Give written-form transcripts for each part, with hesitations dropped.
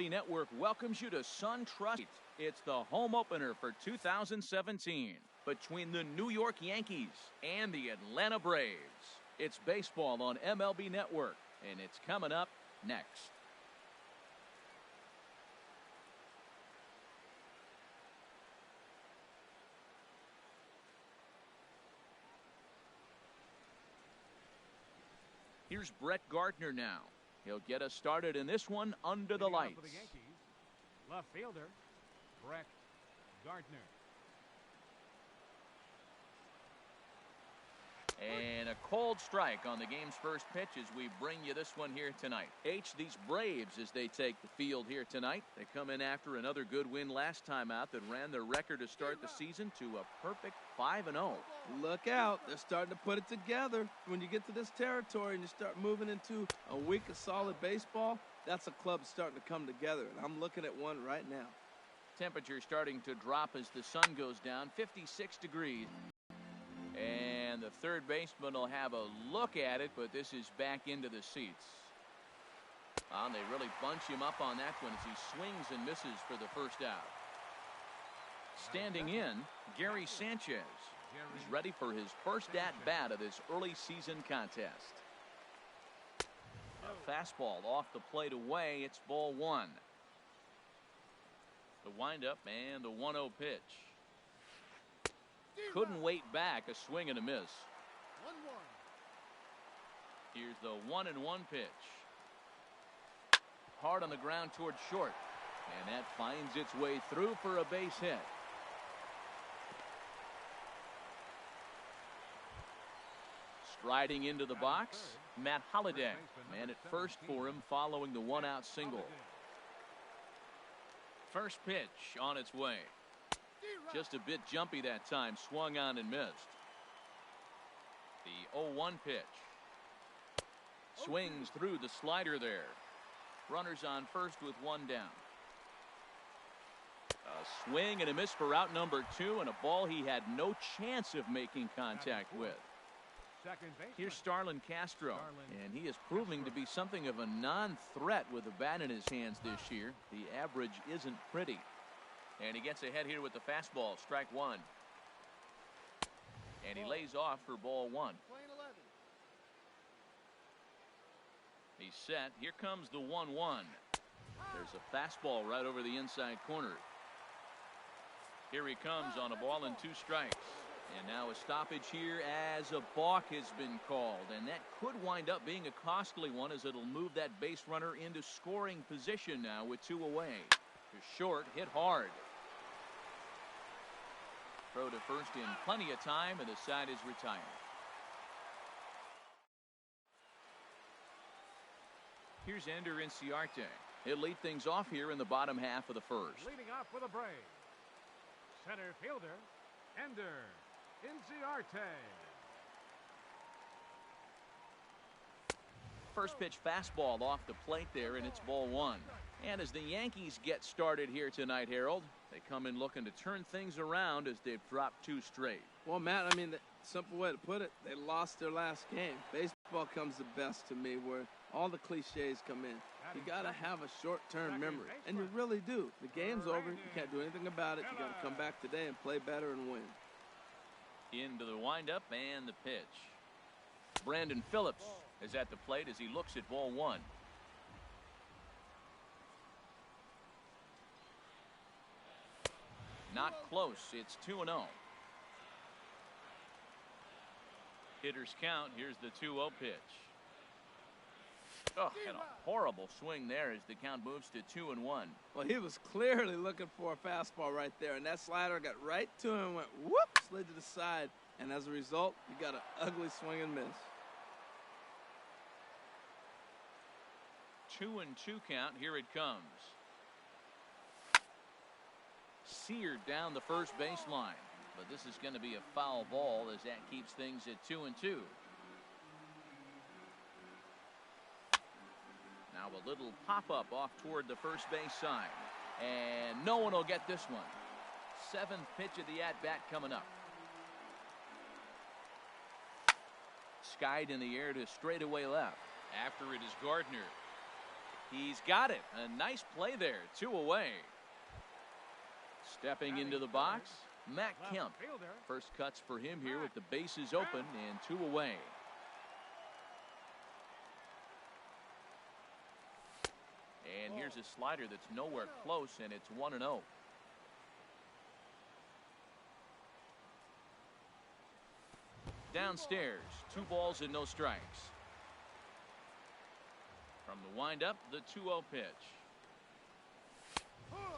MLB Network welcomes you to SunTrust. It's the home opener for 2017 between the New York Yankees and the Atlanta Braves. It's baseball on MLB Network, and it's coming up next. Here's Brett Gardner now. He'll get us started in this one under the lights. For the Yankees, left fielder, Brett Gardner. And a cold strike on the game's first pitch as we bring you this one here tonight. These Braves, as they take the field here tonight, they come in after another good win last time out that ran their record to start the season to a perfect 5-0. Look out, they're starting to put it together. When you get to this territory and you start moving into a week of solid baseball, that's a club starting to come together, and I'm looking at one right now. Temperature starting to drop as the sun goes down, 56 degrees. And the third baseman will have a look at it, but this is back into the seats. Well, they really bunch him up on that one as he swings and misses for the first out. Standing in, Gary Sanchez. He's ready for his first at-bat of this early season contest. A fastball off the plate away. It's ball one. The windup and the 1-0 pitch. Couldn't wait back. A swing and a miss. 1-1. Here's the 1-1 pitch. Hard on the ground towards short. And that finds its way through for a base hit. Striding into the box, Matt Holliday. Man at first for him following the one-out single. First pitch on its way. Just a bit jumpy that time, swung on and missed. The 0-1 pitch. Swings through the slider there. Runners on first with one down. A swing and a miss for out number 2, and a ball he had no chance of making contact with. Here's Starlin Castro, and he is proving to be something of a non-threat with the bat in his hands this year. The average isn't pretty. And he gets ahead here with the fastball, strike one. And he lays off for ball one. He's set. Here comes the 1-1. There's a fastball right over the inside corner. Here he comes on a ball and 2 strikes. And now a stoppage here as a balk has been called. And that could wind up being a costly one as it'll move that base runner into scoring position now with 2 away. To short, hit hard. Throw to first in plenty of time, and the side is retired. Here's Ender Inciarte. He'll lead things off here in the bottom half of the first. Leading off for the Braves, center fielder, Ender Inciarte. First pitch fastball off the plate there, and it's ball one. And as the Yankees get started here tonight, Harold, they come in looking to turn things around as they've dropped 2 straight. Well, Matt, I mean, the simple way to put it, they lost their last game. Baseball comes the best to me, where all the cliches come in. You got to have a short-term memory, and you really do. The game's over. You can't do anything about it. You got to come back today and play better and win. Into the windup and the pitch. Brandon Phillips is at the plate as he looks at ball one. Not close. It's 2-0. Hitters count. Here's the 2-0 pitch. Oh, and a horrible swing there as the count moves to 2-1. Well, he was clearly looking for a fastball right there, and that slider got right to him and went whoop, slid to the side, and as a result, you got an ugly swing and miss. 2-2 count. Here it comes. Seared down the first baseline, but this is going to be a foul ball as that keeps things at 2-2. Now a little pop-up off toward the first base side, and no one will get this one. 7th pitch of the at-bat coming up. Skied in the air to straightaway left. After it is Gardner. He's got it. A nice play there. 2 away. Stepping into the box, Matt Kemp. First cuts for him here with the bases open and 2 away. And here's a slider that's nowhere close, and it's 1-0. Downstairs, 2 balls and no strikes. From the windup, the 2-0 pitch.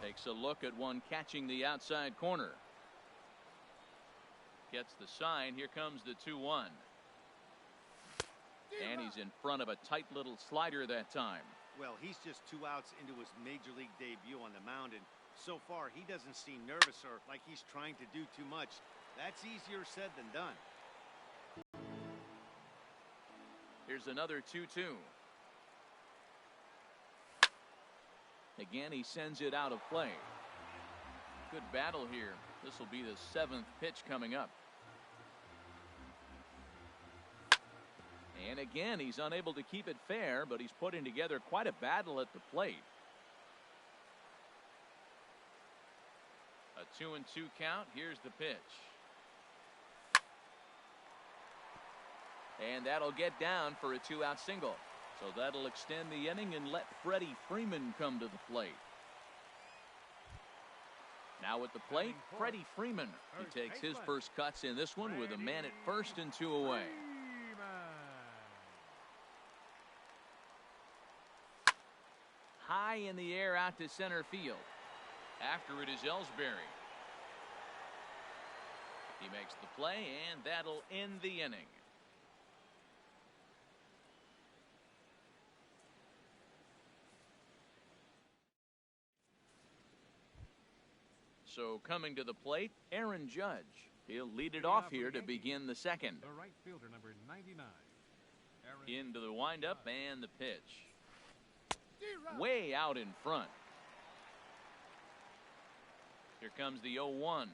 Takes a look at one catching the outside corner. Gets the sign. Here comes the 2-1. And he's in front of a tight little slider that time. Well, he's just 2 outs into his major league debut on the mound, and so far he doesn't seem nervous or like he's trying to do too much. That's easier said than done. Here's another 2-2. Again, he sends it out of play. Good battle here. This will be the 7th pitch coming up. And again, he's unable to keep it fair, but he's putting together quite a battle at the plate. A 2-2 count. Here's the pitch. And that'll get down for a 2-out single. So that'll extend the inning and let Freddie Freeman come to the plate. Now at the plate, Freddie Freeman. He takes his first cuts in this one with a man at first and 2 away. High in the air out to center field. After it is Ellsbury. He makes the play, and that'll end the inning. So coming to the plate, Aaron Judge. He'll lead it off here to begin the second. The right fielder, number 99. Into the windup and the pitch. Way out in front. Here comes the 0-1.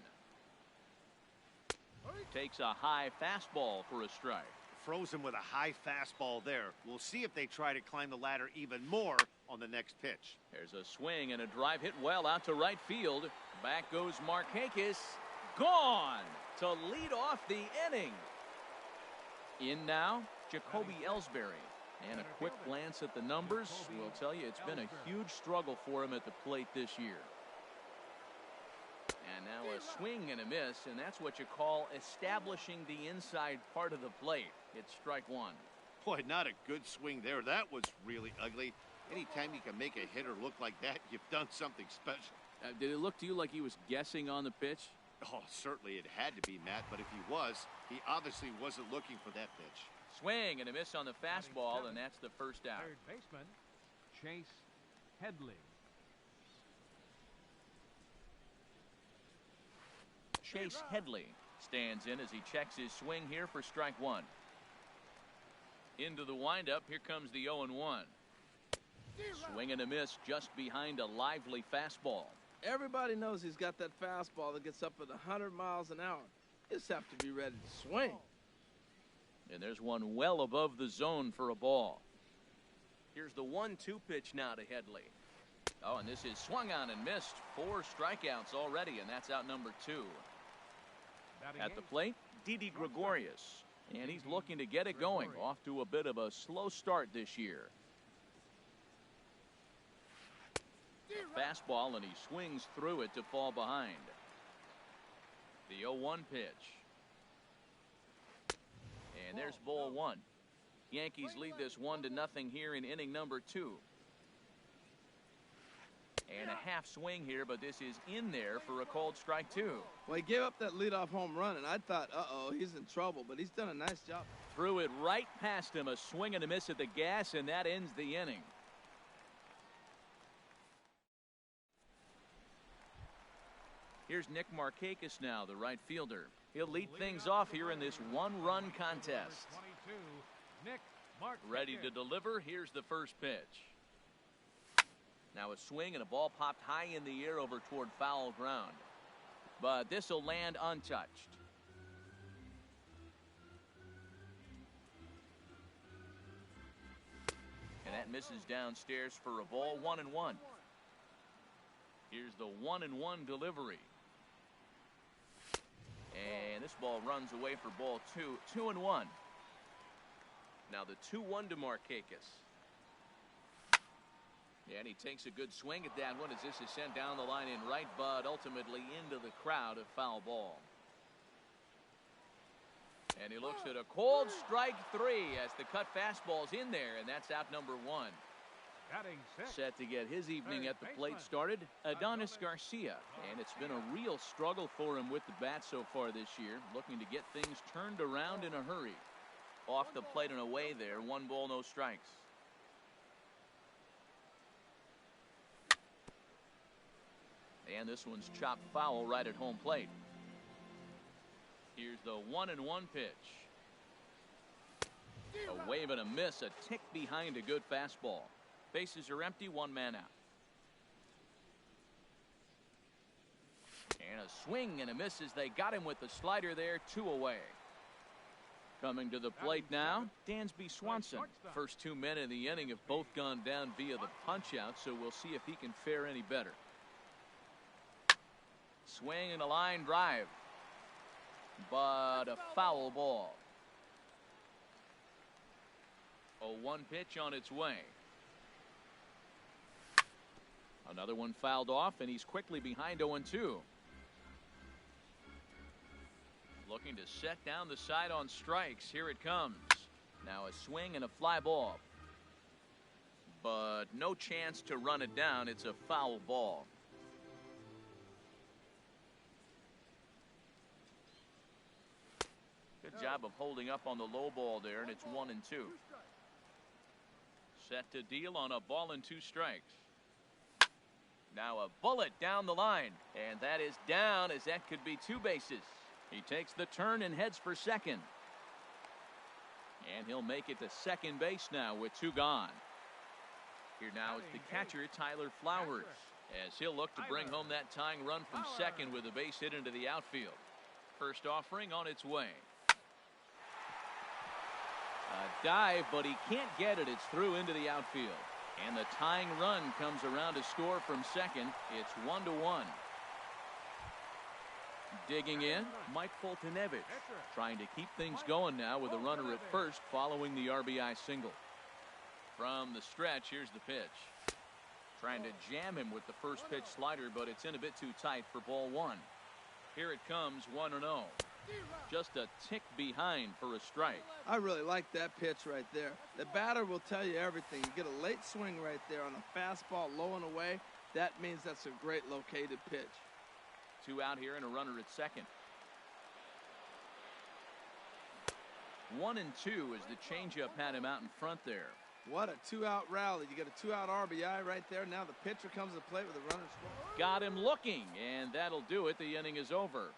Takes a high fastball for a strike. Frozen with a high fastball there. We'll see if they try to climb the ladder even more on the next pitch. There's a swing and a drive hit well out to right field. Back goes Markakis. Gone to lead off the inning. In now, Jacoby Ellsbury. And a quick glance at the numbers will tell you it's been a huge struggle for him at the plate this year. And now a swing and a miss, and that's what you call establishing the inside part of the plate. It's strike 1. Boy, not a good swing there. That was really ugly. Anytime you can make a hitter look like that, you've done something special. Did it look to you like he was guessing on the pitch? Oh, certainly it had to be, Matt, but if he was, he obviously wasn't looking for that pitch. Swing and a miss on the fastball, and that's the first out. Third baseman, Chase Headley. Chase Headley stands in as he checks his swing here for strike 1. Into the windup, here comes the 0-1. Swing and a miss just behind a lively fastball. Everybody knows he's got that fastball that gets up at 100 miles an hour. You just have to be ready to swing. And there's one well above the zone for a ball. Here's the 1-2 pitch now to Headley. Oh, and this is swung on and missed. 4 strikeouts already, and that's out number 2. At the plate, Didi Gregorius. And he's looking to get it going. Off to a bit of a slow start this year. A fastball, and he swings through it to fall behind. The 0-1 pitch. And there's ball 1. Yankees lead this 1-0 here in inning number 2. And a half swing here, but this is in there for a called strike 2. Well, he gave up that leadoff home run, and I thought, uh-oh, he's in trouble, but he's done a nice job. Threw it right past him, a swing and a miss at the gas, and that ends the inning. Here's Nick Markakis now, the right fielder. He'll lead things off here in this one-run contest. Ready to deliver. Here's the first pitch. Now a swing and a ball popped high in the air over toward foul ground. But this will land untouched. And that misses downstairs for a ball. 1-1. Here's the 1-1 delivery. And this ball runs away for ball 2. 2-1. Now the 2-1 to Markakis. Yeah, and he takes a good swing at that one as this is sent down the line in right, but ultimately into the crowd, a foul ball. And he looks at a cold strike 3 as the cut fastball's in there, and that's out number 1. Batting six. Set to get his evening at the plate started, Adonis Garcia. And it's been a real struggle for him with the bat so far this year, looking to get things turned around in a hurry. Off the plate and away there, 1 ball, no strikes. And this one's chopped foul right at home plate. Here's the 1-1 pitch. A wave and a miss, a tick behind a good fastball. Bases are empty, 1 man out. And a swing and a miss as they got him with the slider there, 2 away. Coming to the plate now, Dansby Swanson. First 2 men in the inning have both gone down via the punch-out, so we'll see if he can fare any better. Swing and a line drive, but a foul ball. A 1 pitch on its way. Another one fouled off, and he's quickly behind 0-2. Looking to set down the side on strikes. Here it comes. Now a swing and a fly ball. But no chance to run it down. It's a foul ball. Good job of holding up on the low ball there, and it's 1-2. Set to deal on a ball and 2 strikes. Now a bullet down the line, and that is down as that could be 2 bases. He takes the turn and heads for second. And he'll make it to second base now with 2 gone. Here now is the catcher, Tyler Flowers, as he'll look to bring home that tying run from second with a base hit into the outfield. First offering on its way. A dive, but he can't get it. It's through into the outfield. And the tying run comes around to score from second. It's 1-1. Digging in, Mike Foltynewicz, trying to keep things going now with a runner at first following the RBI single. From the stretch, here's the pitch. Trying to jam him with the first pitch slider, but it's in a bit too tight for ball 1. Here it comes, 1-0. Just a tick behind for a strike. I really like that pitch right there. The batter will tell you everything. You get a late swing right there on a fastball low and away. That means that's a great located pitch. 2 out here and a runner at second. 1-2 as the changeup had him out in front there. What a 2-out rally. You get a 2-out RBI right there. Now the pitcher comes to play with a runner score. Got him looking, and that'll do it. The inning is over.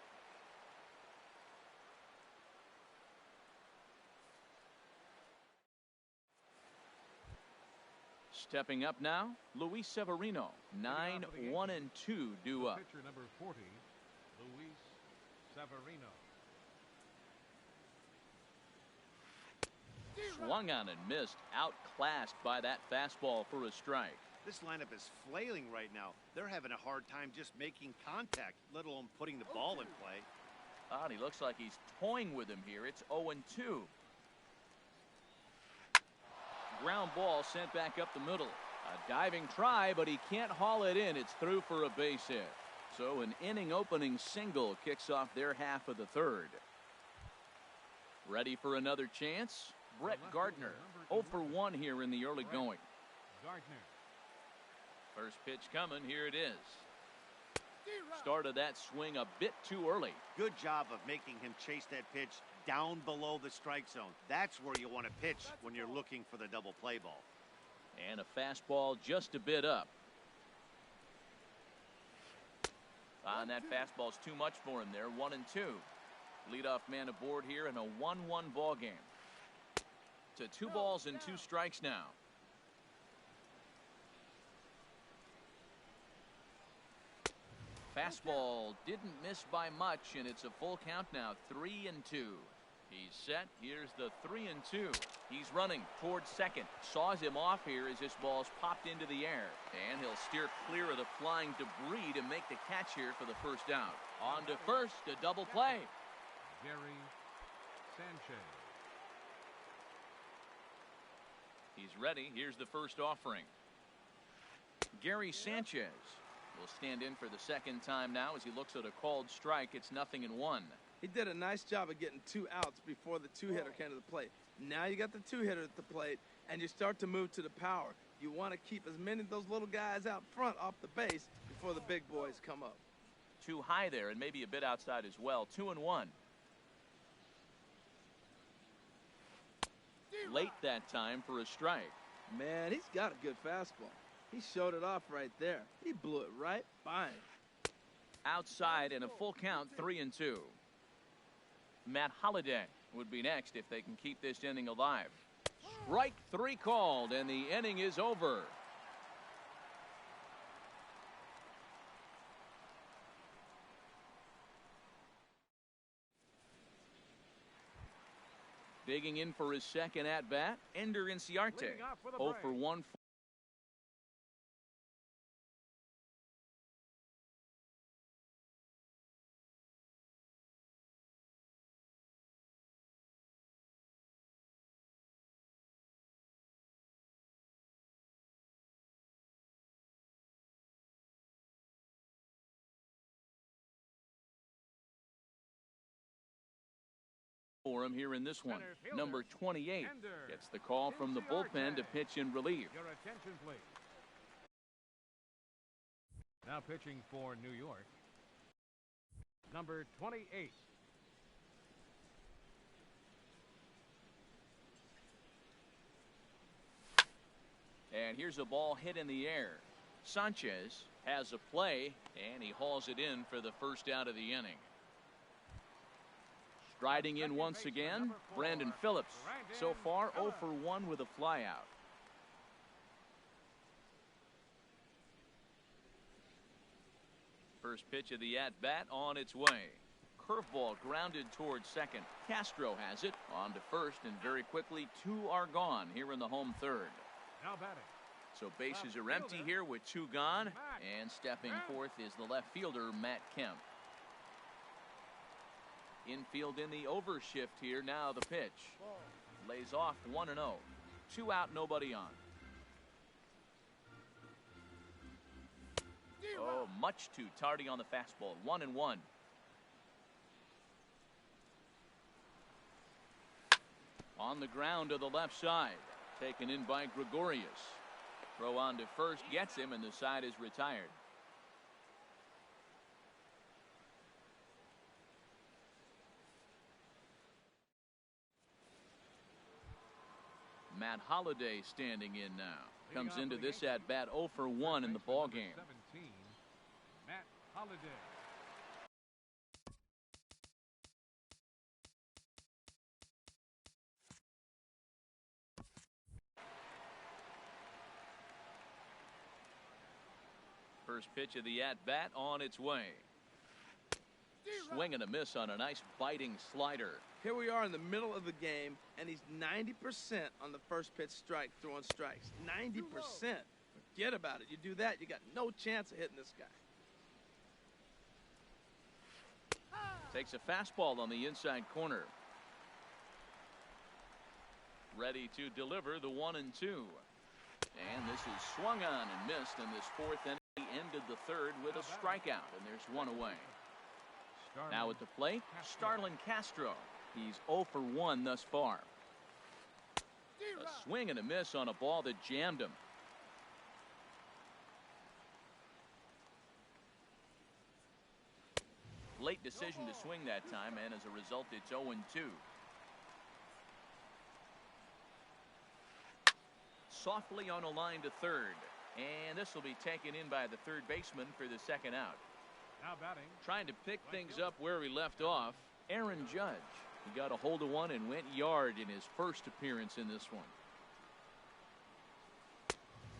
Stepping up now, Luis Severino. 9-1-2 due up. Pitcher number 40, Luis Severino. Swung on and missed, outclassed by that fastball for a strike. This lineup is flailing right now. They're having a hard time just making contact, let alone putting the ball in play. And he looks like he's toying with him here. It's 0-2. Ground ball sent back up the middle. A diving try, but he can't haul it in. It's through for a base hit. So an inning opening single kicks off their half of the third. Ready for another chance? Brett Gardner, 0 for 1 here in the early going. Gardner. First pitch coming, here it is. Started that swing a bit too early. Good job of making him chase that pitch down below the strike zone. That's where you want to pitch when you're looking for the double play ball. And a fastball just a bit up. And that fastball's too much for him there. 1-2. Leadoff man aboard here in a 1-1 ball game. To 2 balls and 2 strikes now. Fastball didn't miss by much, and it's a full count now. 3-2. He's set. Here's the 3-2. He's running towards second. Saws him off here as this ball's popped into the air. And he'll steer clear of the flying debris to make the catch here for the first out. On to first, a double play. Gary Sanchez. He's ready. Here's the first offering. Gary Sanchez will stand in for the second time now as he looks at a called strike. It's 0-1. He did a nice job of getting 2 outs before the 2-hitter came to the plate. Now you got the 2-hitter at the plate, and you start to move to the power. You want to keep as many of those little guys out front off the base before the big boys come up. Too high there and maybe a bit outside as well. 2-1. Late that time for a strike. Man, he's got a good fastball. He showed it off right there. He blew it right by him. Outside and a full count, 3-2. Matt Holliday would be next if they can keep this inning alive. Strike 3 called, and the inning is over. Digging in for his second at-bat, Ender Inciarte. 0 for 1. For him here in this one. Number 28 gets the call from the bullpen to pitch in relief. Your attention, please. Now pitching for New York, number 28. And here's a ball hit in the air. Sanchez has a play, and he hauls it in for the first out of the inning. Striding in once again, Brandon Phillips. So far, 0 for 1 with a flyout. First pitch of the at-bat on its way. Curveball grounded towards second. Castro has it on to first, and very quickly 2 are gone here in the home third. Now batting. So bases are empty here with 2 gone, and stepping forth is the left fielder, Matt Kemp. Infield in the overshift here. Now the pitch. Lays off 1-0. 2 out, nobody on. Oh, much too tardy on the fastball. 1-1. On the ground to the left side. Taken in by Gregorius. Throw on to first gets him, and the side is retired. Matt Holliday standing in now. Comes into this at bat 0 for 1 in the ball game. 17, Matt Holliday. First pitch of the at bat on its way. Swing and a miss on a nice biting slider. Here we are in the middle of the game, and he's 90% on the first pitch strike, throwing strikes. 90%. Forget about it. You do that, you got no chance of hitting this guy. Takes a fastball on the inside corner. Ready to deliver the 1-2. And this is swung on and missed in this fourth inning. He ended the third with a strikeout, and there's 1 away. Now at the plate, Starlin Castro. He's 0 for 1 thus far. A swing and a miss on a ball that jammed him. Late decision to swing that time, and as a result, it's 0-2. Softly on a line to third. And this will be taken in by the third baseman for the second out. Now batting. Trying to pick things up where he left off, Aaron Judge. He got a hold of one and went yard in his first appearance in this one.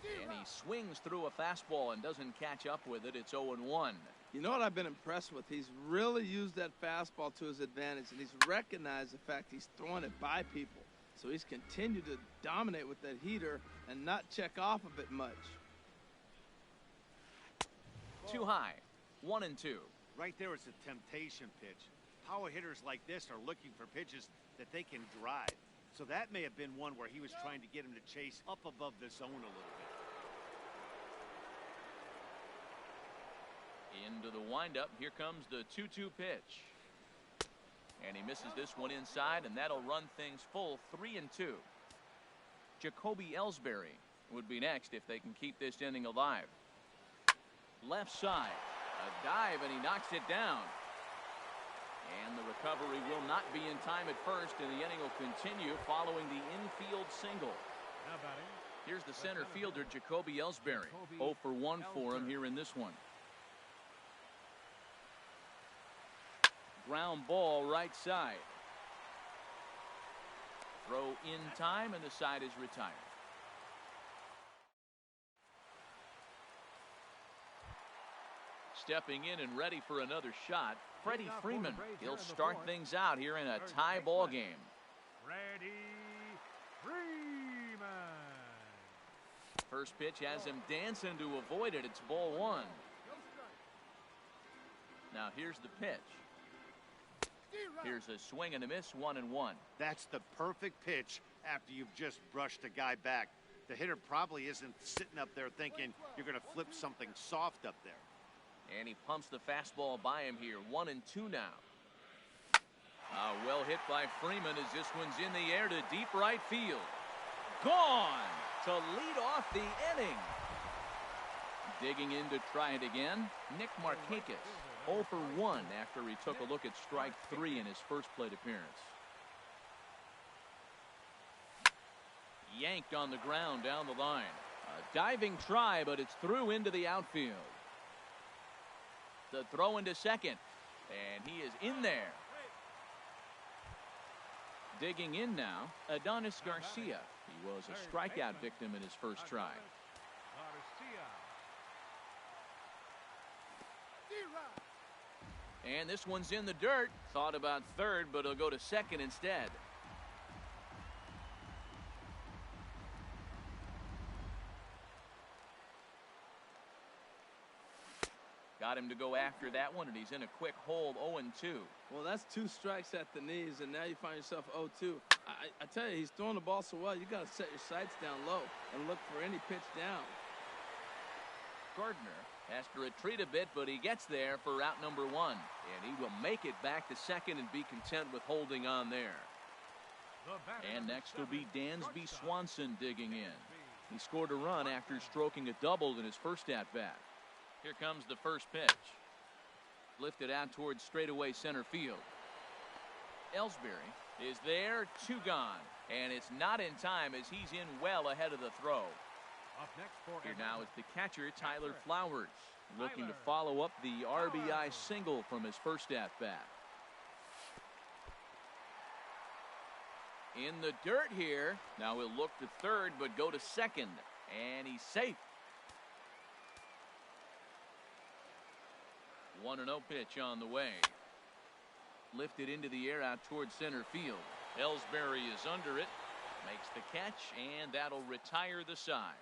And he swings through a fastball and doesn't catch up with it. It's 0-1. You know what I've been impressed with? He's really used that fastball to his advantage, and he's recognized the fact he's throwing it by people. So he's continued to dominate with that heater and not check off of it much. Too high. 1-2. Right there is a temptation pitch. Power hitters like this are looking for pitches that they can drive. So that may have been one where he was trying to get him to chase up above the zone a little bit. Into the windup. Here comes the 2-2 pitch. And he misses this one inside, and that'll run things full 3-2. Jacoby Ellsbury would be next if they can keep this inning alive. Left side. A dive, and he knocks it down. And the recovery will not be in time at first, and the inning will continue following the infield single. Now batting. Here's the center fielder, Jacoby Ellsbury. 0 for 1 for him here in this one. Ground ball right side. Throw in time, and the side is retired. Stepping in and ready for another shot, Freddie Freeman. He'll start things out here in a tie ball game. Freddie Freeman. First pitch has him dancing to avoid it. It's ball 1. Now here's the pitch. Here's a swing and a miss, 1-1. That's the perfect pitch after you've just brushed a guy back. The hitter probably isn't sitting up there thinking you're going to flip something soft up there. And he pumps the fastball by him here. 1-2 now. Well hit by Freeman as this one's in the air to deep right field. Gone to lead off the inning. Digging in to try it again, Nick Markakis. 0 for 1 after he took a look at strike 3 in his first plate appearance. Yanked on the ground down the line. A diving try, but it's through into the outfield. The throw into second, and he is in there. Digging in now, Adonis Garcia. He was a strikeout victim in his first try. And this one's in the dirt. Thought about third, but he'll go to second instead. Got him to go after that one, and he's in a quick hold, 0-2. Well, that's 2 strikes at the knees, and now you find yourself 0-2. I tell you, he's throwing the ball so well, you got to set your sights down low and look for any pitch down. Gardner has to retreat a bit, but he gets there for out number 1. And he will make it back to second and be content with holding on there. And next will be Dansby Swanson digging in. He scored a run after stroking a double in his first at-bat. Here comes the first pitch. Lifted out towards straightaway center field. Ellsbury is there, 2 gone. And it's not in time as he's in well ahead of the throw. Up next for Here now is the catcher, Tyler Flowers, looking to follow up the RBI single from his first at-bat. In the dirt here. Now he'll look to third, but go to second. And he's safe. 1-0 pitch on the way. Lifted into the air out towards center field. Ellsbury is under it. Makes the catch, and that'll retire the side.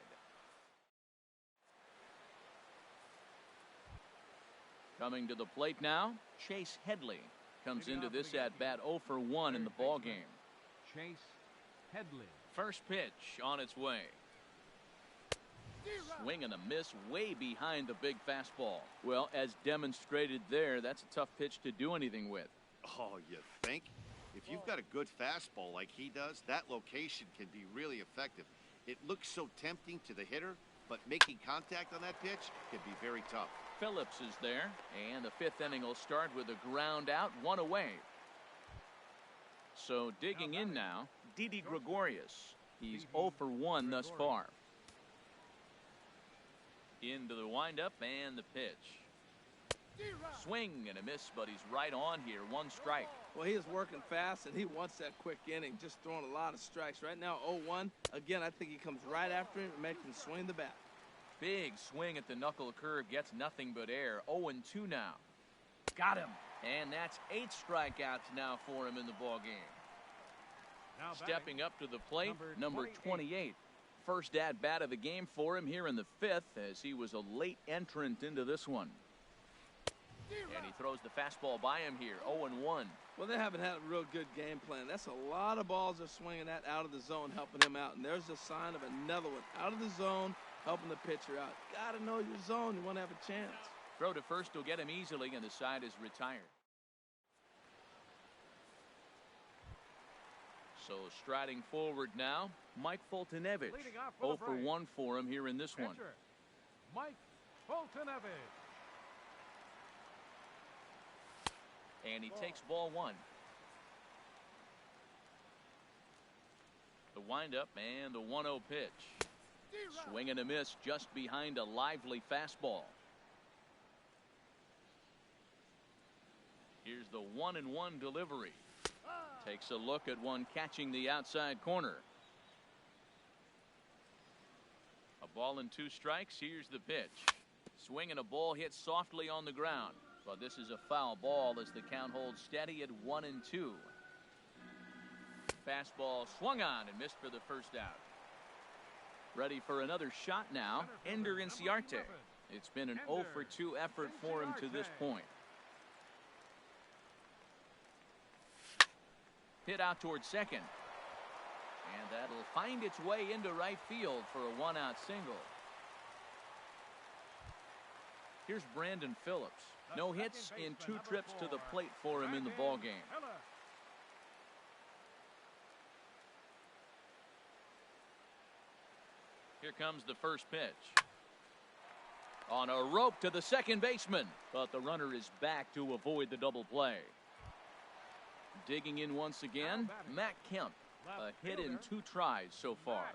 Coming to the plate now, Chase Headley comes into this at-bat 0 for 1 in the ball game. Chase Headley. First pitch on its way. Swing and a miss way behind the big fastball. Well, as demonstrated there, that's a tough pitch to do anything with. Oh, you think? If you've got a good fastball like he does, that location can be really effective. It looks so tempting to the hitter, but making contact on that pitch can be very tough. Phillips is there, and the 5th inning will start with a ground out, 1 away. So digging in now, Didi Gregorius. He's 0 for 1 thus far. Into the windup and the pitch. Swing and a miss, but he's right on here. One strike. Well, he is working fast, and he wants that quick inning, just throwing a lot of strikes. Right now, 0-1. Again, I think he comes right after him and makes him swing the bat. Big swing at the knuckle curve, gets nothing but air. 0-2 now. Got him. And that's 8 strikeouts now for him in the ball game. Now Stepping up to the plate, number 28. 28. First at bat of the game for him here in the 5th, as he was a late entrant into this one. And he throws the fastball by him here, 0-1. Well, they haven't had a real good game plan. That's a lot of balls they're swinging at out of the zone, helping him out. And there's a sign of another one out of the zone, helping the pitcher out. Got to know your zone. You want to have a chance. Throw to first will get him easily, and the side is retired. So striding forward now, Mike Fultonevich. Leading off for 0 the for Braves. 1 for him here in this one. Pitcher, Mike Fultonevich. And he takes ball 1. The windup and the 1-0 pitch. Swing and a miss just behind a lively fastball. Here's the 1-1 delivery. Takes a look at one catching the outside corner. A ball and 2 strikes. Here's the pitch. Swing and a ball hit softly on the ground. But this is a foul ball as the count holds steady at 1-2. Fastball swung on and missed for the first out. Ready for another shot now, Ender Inciarte. It's been an 0 for 2 effort for him to this point. Hit out towards second. And that'll find its way into right field for a 1-out single. Here's Brandon Phillips. No hits in 2 trips to the plate for him in the ball game. Here comes the first pitch. On a rope to the second baseman, but the runner is back to avoid the double play. Digging in once again, Matt Kemp. A hit in 2 tries so far.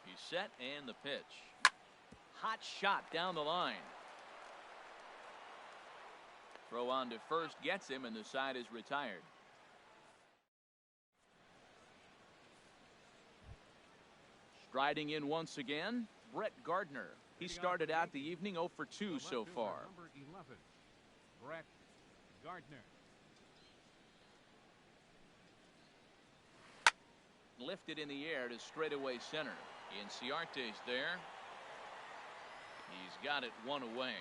He's set and the pitch. Hot shot down the line. Throw on to first gets him, and the side is retired. Striding in once again, Brett Gardner. He started out the evening 0 for 2 so far. Number 11, Brett Gardner. Lifted in the air to straightaway center. Inciarte's there. He's got it 1 away.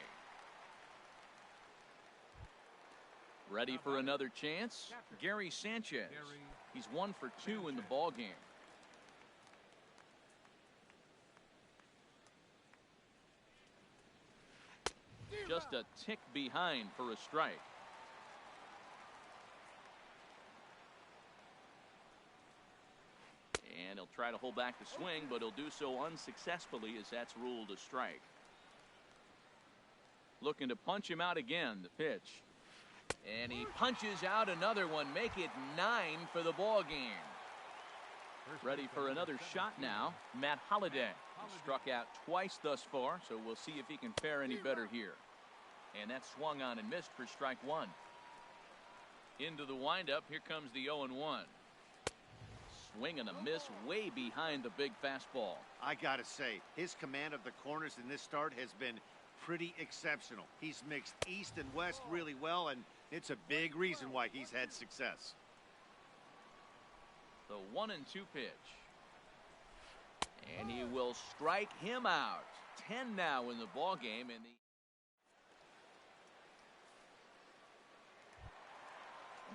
Ready for another chance? Gary Sanchez. He's 1 for 2 in the ball game. Just a tick behind for a strike. And he'll try to hold back the swing, but he'll do so unsuccessfully as that's ruled a strike. Looking to punch him out again, the pitch. And he punches out another one, make it 9 for the ball game. Ready for another shot now, Matt Holliday. He struck out twice thus far, so we'll see if he can fare any better here. And that swung on and missed for strike 1. Into the windup, here comes the 0-1. Swing and a miss way behind the big fastball. I gotta say, his command of the corners in this start has been pretty exceptional. He's mixed east and west really well, and it's a big reason why he's had success. The 1-2 pitch. And he will strike him out. 10 now in the ball game. In the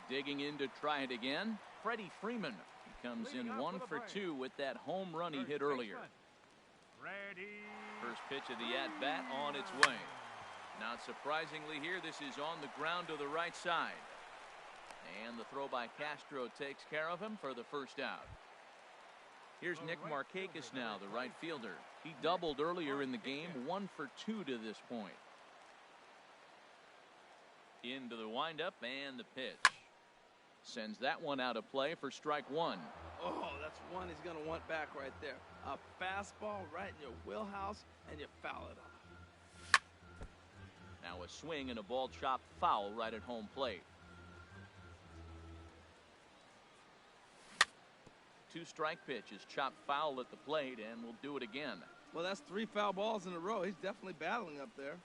digging in to try it again, Freddie Freeman. He comes in 1 for 2 with that home run he hit earlier. First pitch of the at-bat on its way. Not surprisingly here, this is on the ground to the right side. And the throw by Castro takes care of him for the first out. Here's Nick Markakis now, the right fielder. He doubled earlier in the game, 1 for 2 to this point. Into the windup and the pitch. Sends that one out of play for strike 1. Oh, that's one he's going to want back right there. A fastball right in your wheelhouse, and you foul it off. Now a swing and a ball chopped foul right at home plate. 2-strike pitch is chopped foul at the plate, and we'll do it again. Well, that's 3 foul balls in a row. He's definitely battling up there.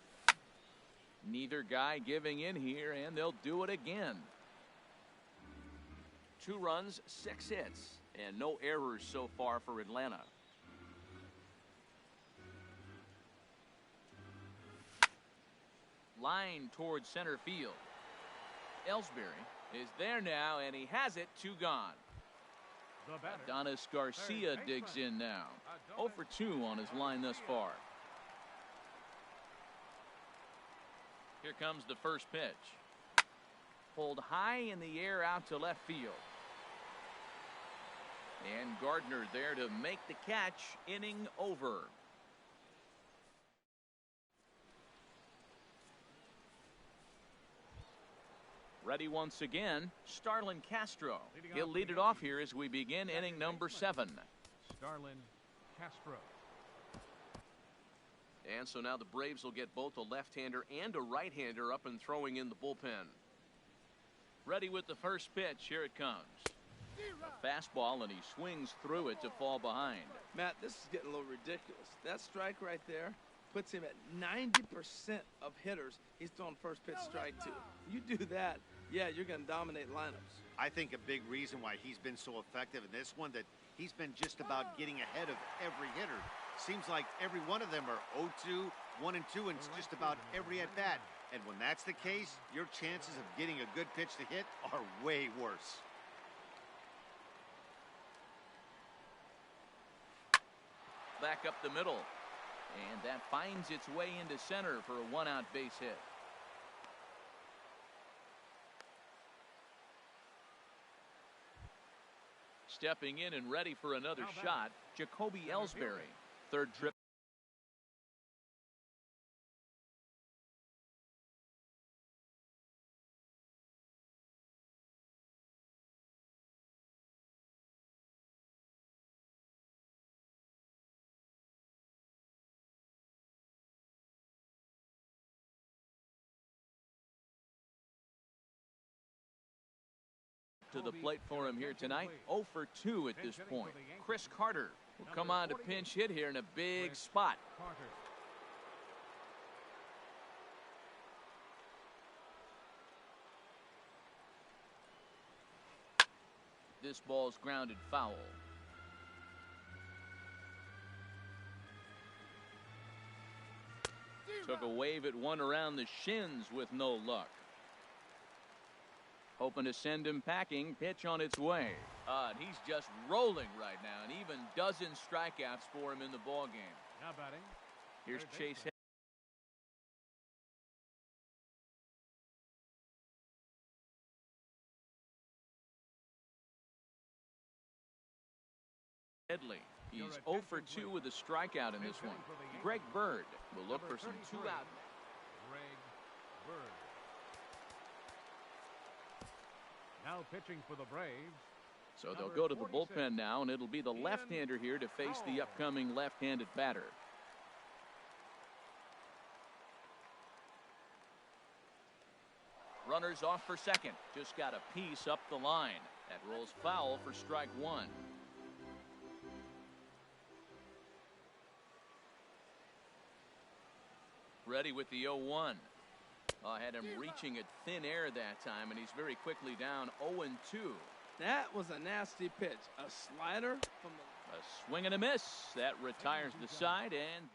Neither guy giving in here, and they'll do it again. 2 runs, 6 hits, and no errors so far for Atlanta. Line towards center field. Ellsbury is there now, and he has it. 2 gone. Adonis Garcia digs in now. 0 for 2 on his line thus far. Here comes the first pitch. Pulled high in the air out to left field. And Gardner there to make the catch. Inning over. Ready once again, Starlin Castro. He'll lead it off here as we begin inning number 7. Starlin Castro. And so now the Braves will get both a left-hander and a right-hander up and throwing in the bullpen. Ready with the first pitch. Here it comes. A fastball, and he swings through it to fall behind. Matt, this is getting a little ridiculous. That strike right there puts him at 90% of hitters he's throwing first pitch strike to. You do that, yeah, you're going to dominate lineups. I think a big reason why he's been so effective in this one, that he's been just about getting ahead of every hitter. Seems like every one of them are 0-2, 1-2, and it's just about every at-bat. And when that's the case, your chances of getting a good pitch to hit are way worse. Back up the middle. And that finds its way into center for a 1-out base hit. Stepping in and ready for another shot, Jacoby Ellsbury. 3rd trip. To the plate for him here tonight. 0 for 2 at this point. Chris Carter will come on to pinch hit here in a big spot. This ball's grounded foul. Took a wave at one around the shins with no luck. Hoping to send him packing. Pitch on its way. And he's just rolling right now, and even dozen strikeouts for him in the ball game. Now batting. Here's Chase Headley. He's 0 for 2 with a strikeout in this one. Greg Bird will look for some 2-out. Greg Bird. Now pitching for the Braves. So they'll go to the bullpen now, and it'll be the left-hander here to face the upcoming left-handed batter. Runners off for second. Just got a piece up the line. That rolls foul for strike 1. Ready with the 0-1. Had him reaching at thin air that time, and he's very quickly down 0-2. That was a nasty pitch. A slider from the... A swing and a miss. That retires the side, and...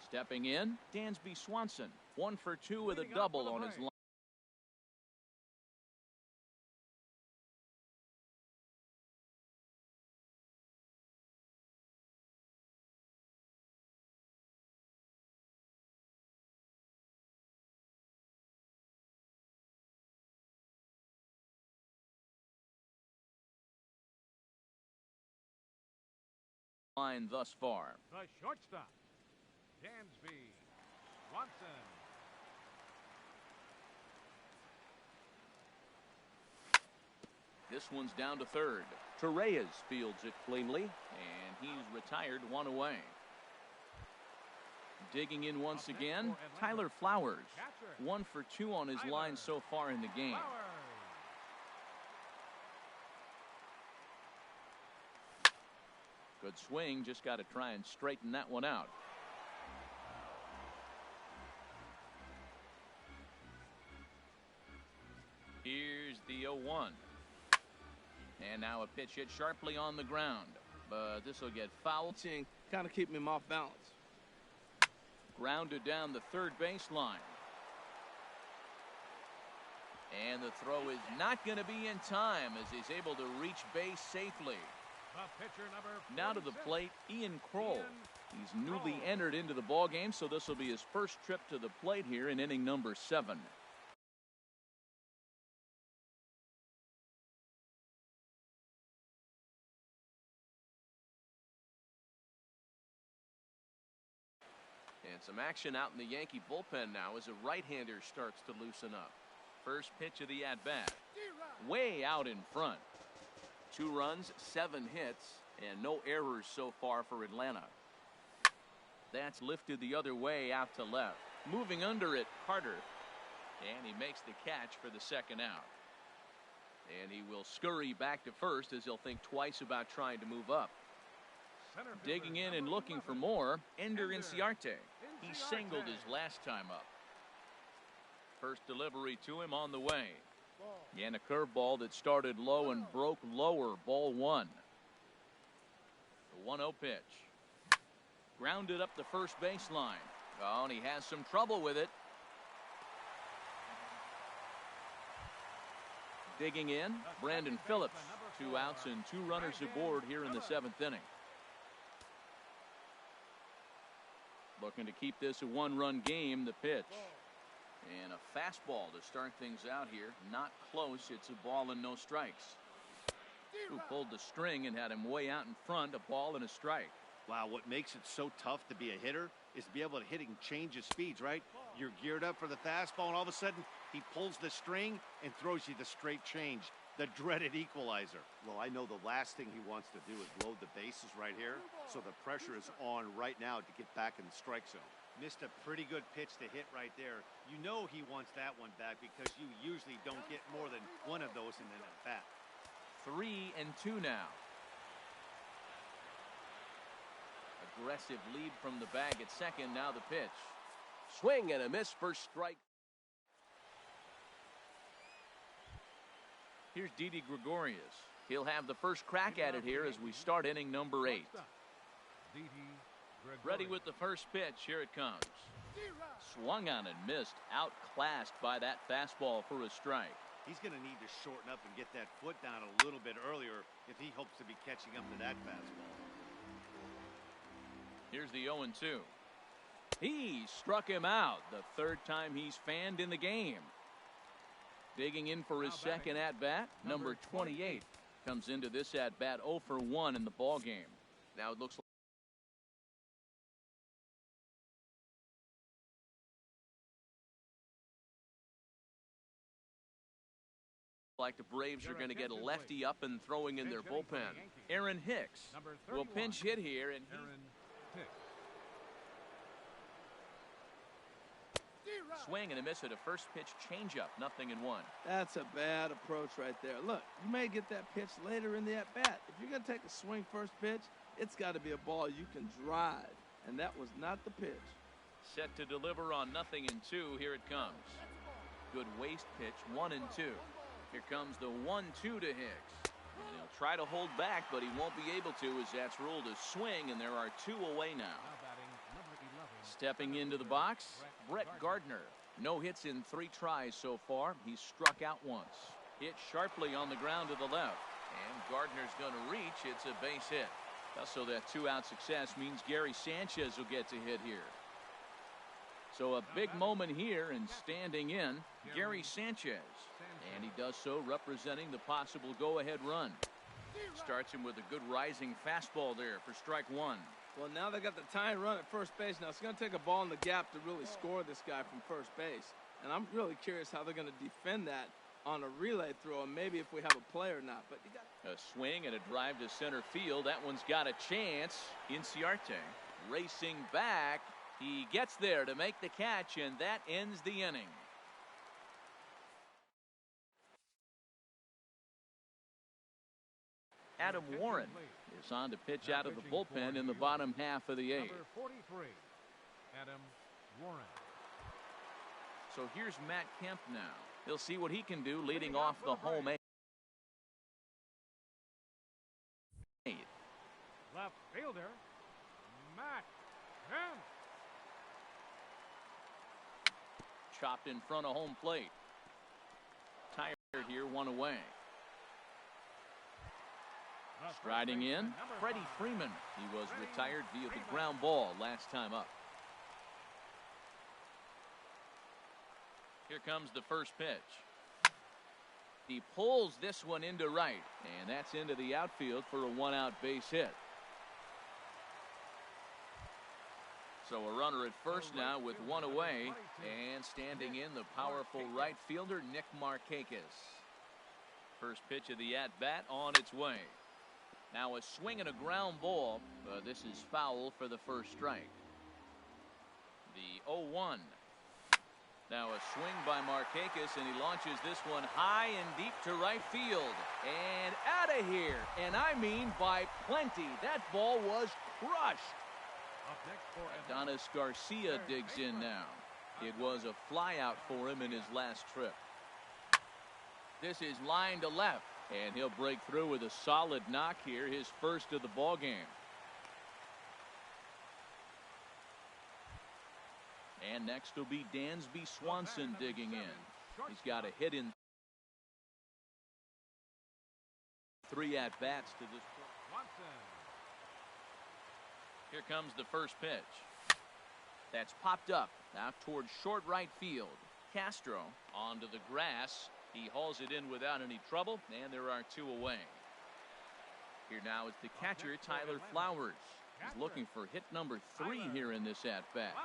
Stepping in, Dansby Swanson. 1 for 2 with a double on his line. Line thus far. The shortstop, Dansby Swanson. This one's down to third. Torreyes fields it cleanly. And he's retired one away. Digging in once again, Tyler Flowers. 1 for 2 on his line so far in the game. Good swing, just got to try and straighten that one out. Here's the 0-1. And now a pitch hit sharply on the ground. But this will get fouled. Kind of keep him off balance. Grounded down the third baseline. And the throw is not going to be in time as he's able to reach base safely. Now to the plate, Ian Kroll. He's newly entered into the ballgame, so this will be his first trip to the plate here in inning number 7. And some action out in the Yankee bullpen now as a right-hander starts to loosen up. First pitch of the at-bat. Way out in front. 2 runs, 7 hits, and no errors so far for Atlanta. That's lifted the other way out to left. Moving under it, Carter. And he makes the catch for the second out. And he will scurry back to first as he'll think twice about trying to move up. Digging in and looking for more, Ender Inciarte. He singled his last time up. First delivery to him on the way. And a curveball that started low and broke lower, ball 1. The 1-0 pitch. Grounded up the first baseline. Oh, and he has some trouble with it. Digging in, Brandon Phillips. 2 outs and 2 runners aboard here in the 7th inning. Looking to keep this a 1-run game, the pitch. And a fastball to start things out here. Not close. It's a ball and no strikes. Who pulled the string and had him way out in front. A ball and a strike. Wow, what makes it so tough to be a hitter is to be able to hit and change his speeds, right? You're geared up for the fastball, and all of a sudden, he pulls the string and throws you the straight change. The dreaded equalizer. Well, I know the last thing he wants to do is load the bases right here, so the pressure is on right now to get back in the strike zone. Missed a pretty good pitch to hit right there. You know he wants that one back because you usually don't get more than one of those in an at-bat. 3-2 now. Aggressive lead from the bag at second. Now the pitch. Swing and a miss, first strike. Here's Didi Gregorius. He'll have the first crack at it here as we start inning number 8. Ready with the first pitch. Here it comes. Swung on and missed. Outclassed by that fastball for a strike. He's going to need to shorten up and get that foot down a little bit earlier if he hopes to be catching up to that fastball. Here's the 0-2. He struck him out. The 3rd time he's fanned in the game. Digging in for his second at-bat, number 28 comes into this at-bat 0 for 1 in the ball game. Now it looks like the Braves are going to get a lefty up and throwing in their bullpen. Aaron Hicks will pinch hit here, and swing and a miss at a first pitch changeup. 0-1. That's a bad approach right there. Look, you may get that pitch later in the at-bat. If you're going to take a swing first pitch, it's got to be a ball you can drive, and that was not the pitch. Set to deliver on 0-2. Here it comes. Good waste pitch. 1-2. Here comes the 1-2 to Hicks. And he'll try to hold back, but he won't be able to as that's ruled a swing, and there are 2 away now. Stepping into the box, Brett Gardner. No hits in 3 tries so far. He's struck out once. Hit sharply on the ground to the left. And Gardner's going to reach. It's a base hit. So that 2-out success means Gary Sanchez will get to hit here. So a big moment here, and standing in, Gary Sanchez. And he does so representing the possible go-ahead run. Starts him with a good rising fastball there for strike 1. Well, now they got the tying run at first base. Now it's going to take a ball in the gap to really score this guy from first base. And I'm really curious how they're going to defend that on a relay throw, and maybe if we have a play or not. But you got a swing and a drive to center field. That one's got a chance. Inciarte racing back. He gets there to make the catch, and that ends the inning. Adam Warren is on to pitch out of the bullpen in the bottom half of the eighth. Number 43, Adam Warren. So here's Matt Kemp now. He'll see what he can do leading off the home eighth. Left fielder, Matt Kemp. Chopped in front of home plate. Tired here, one away. Striding in, Freddie Freeman. He was retired via the ground ball last time up. Here comes the first pitch. He pulls this one into right, and that's into the outfield for a one-out base hit. So a runner at first now with one away, and standing in the powerful right fielder, Nick Markakis. First pitch of the at-bat on its way. Now a swing and a ground ball. This is foul for the first strike. The 0-1. Now a swing by Markakis, and he launches this one high and deep to right field. And out of here. And I mean by plenty. That ball was crushed. Adonis Garcia digs in now. It was a flyout for him in his last trip. This is line to left, and he'll break through with a solid knock here, his first of the ball game. And next will be Dansby Swanson digging in. He's got a hit in 3 at-bats to this point. Here comes the first pitch. That's popped up out towards short right field. Castro onto the grass. He hauls it in without any trouble, and there are 2 away. Here now is the catcher, Tyler Flowers. He's looking for hit number 3 here in this at-bat.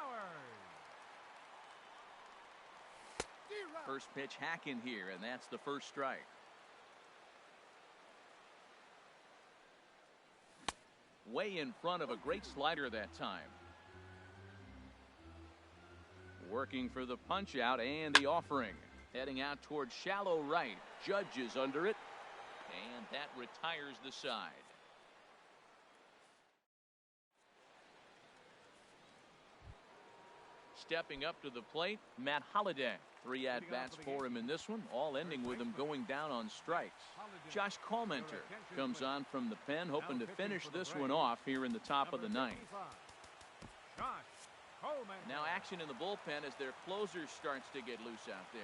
First pitch hack in here, and that's the first strike. Way in front of a great slider that time. Working for the punch out and the offering. Heading out towards shallow right. Judge is under it, and that retires the side. Stepping up to the plate, Matt Holliday. 3 at-bats for him in this one, all ending with him going down on strikes. Josh Collmenter comes on from the pen, hoping to finish this one off here in the top of the 9th. Now action in the bullpen as their closer starts to get loose out there.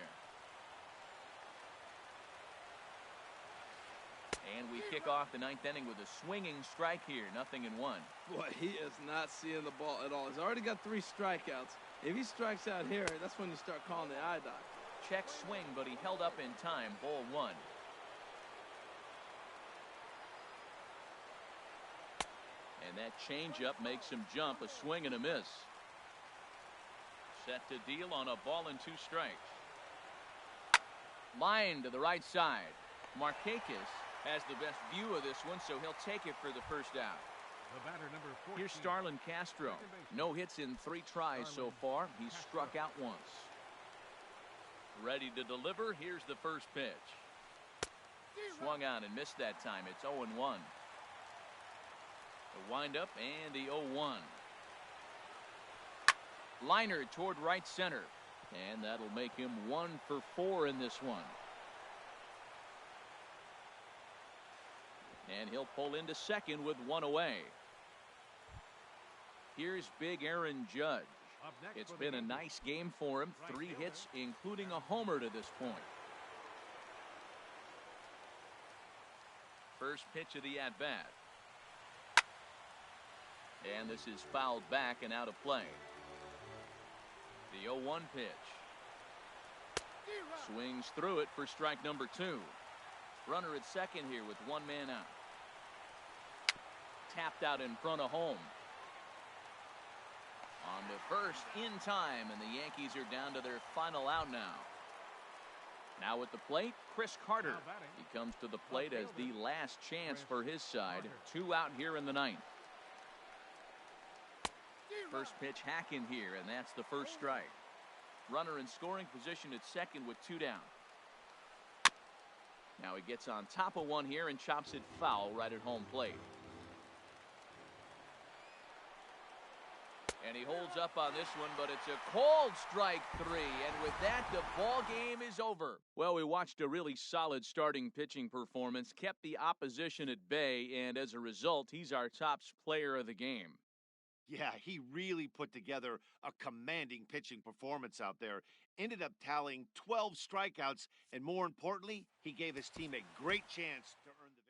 And we kick off the 9th inning with a swinging strike here, 0-1. Boy, he is not seeing the ball at all. He's already got 3 strikeouts. If he strikes out here, that's when you start calling the eye doctor. Check swing, but he held up in time. Ball 1. And that changeup makes him jump. A swing and a miss. Set to deal on a ball and 2 strikes. Line to the right side. Markakis has the best view of this one, so he'll take it for the first out. The batter, number 14. Here's Starlin Castro. No hits in 3 tries so far. He's struck out once. Ready to deliver. Here's the first pitch. Swung on and missed that time. It's 0-1. The windup and the 0-1. Liner toward right center. And that'll make him 1 for 4 in this one. And he'll pull into second with 1 away. Here's big Aaron Judge. It's been a nice game for him. 3 hits, including a homer to this point. First pitch of the at-bat. And this is fouled back and out of play. The 0-1 pitch. Swings through it for strike number 2. Runner at second here with 1 man out. Tapped out in front of home. On to first in time, and the Yankees are down to their final out now. Now at the plate, Chris Carter. Now batting. He comes to the plate as the last chance for his side. 2 out here in the ninth. First pitch hack in here, and that's the first strike. Runner in scoring position at second with 2 down. Now he gets on top of one here and chops it foul right at home plate. And he holds up on this one, but it's a cold strike 3. And with that, the ball game is over. Well, we watched a really solid starting pitching performance, kept the opposition at bay, and as a result, he's our top player of the game. Yeah, he really put together a commanding pitching performance out there. Ended up tallying 12 strikeouts, and more importantly, he gave his team a great chance to earn the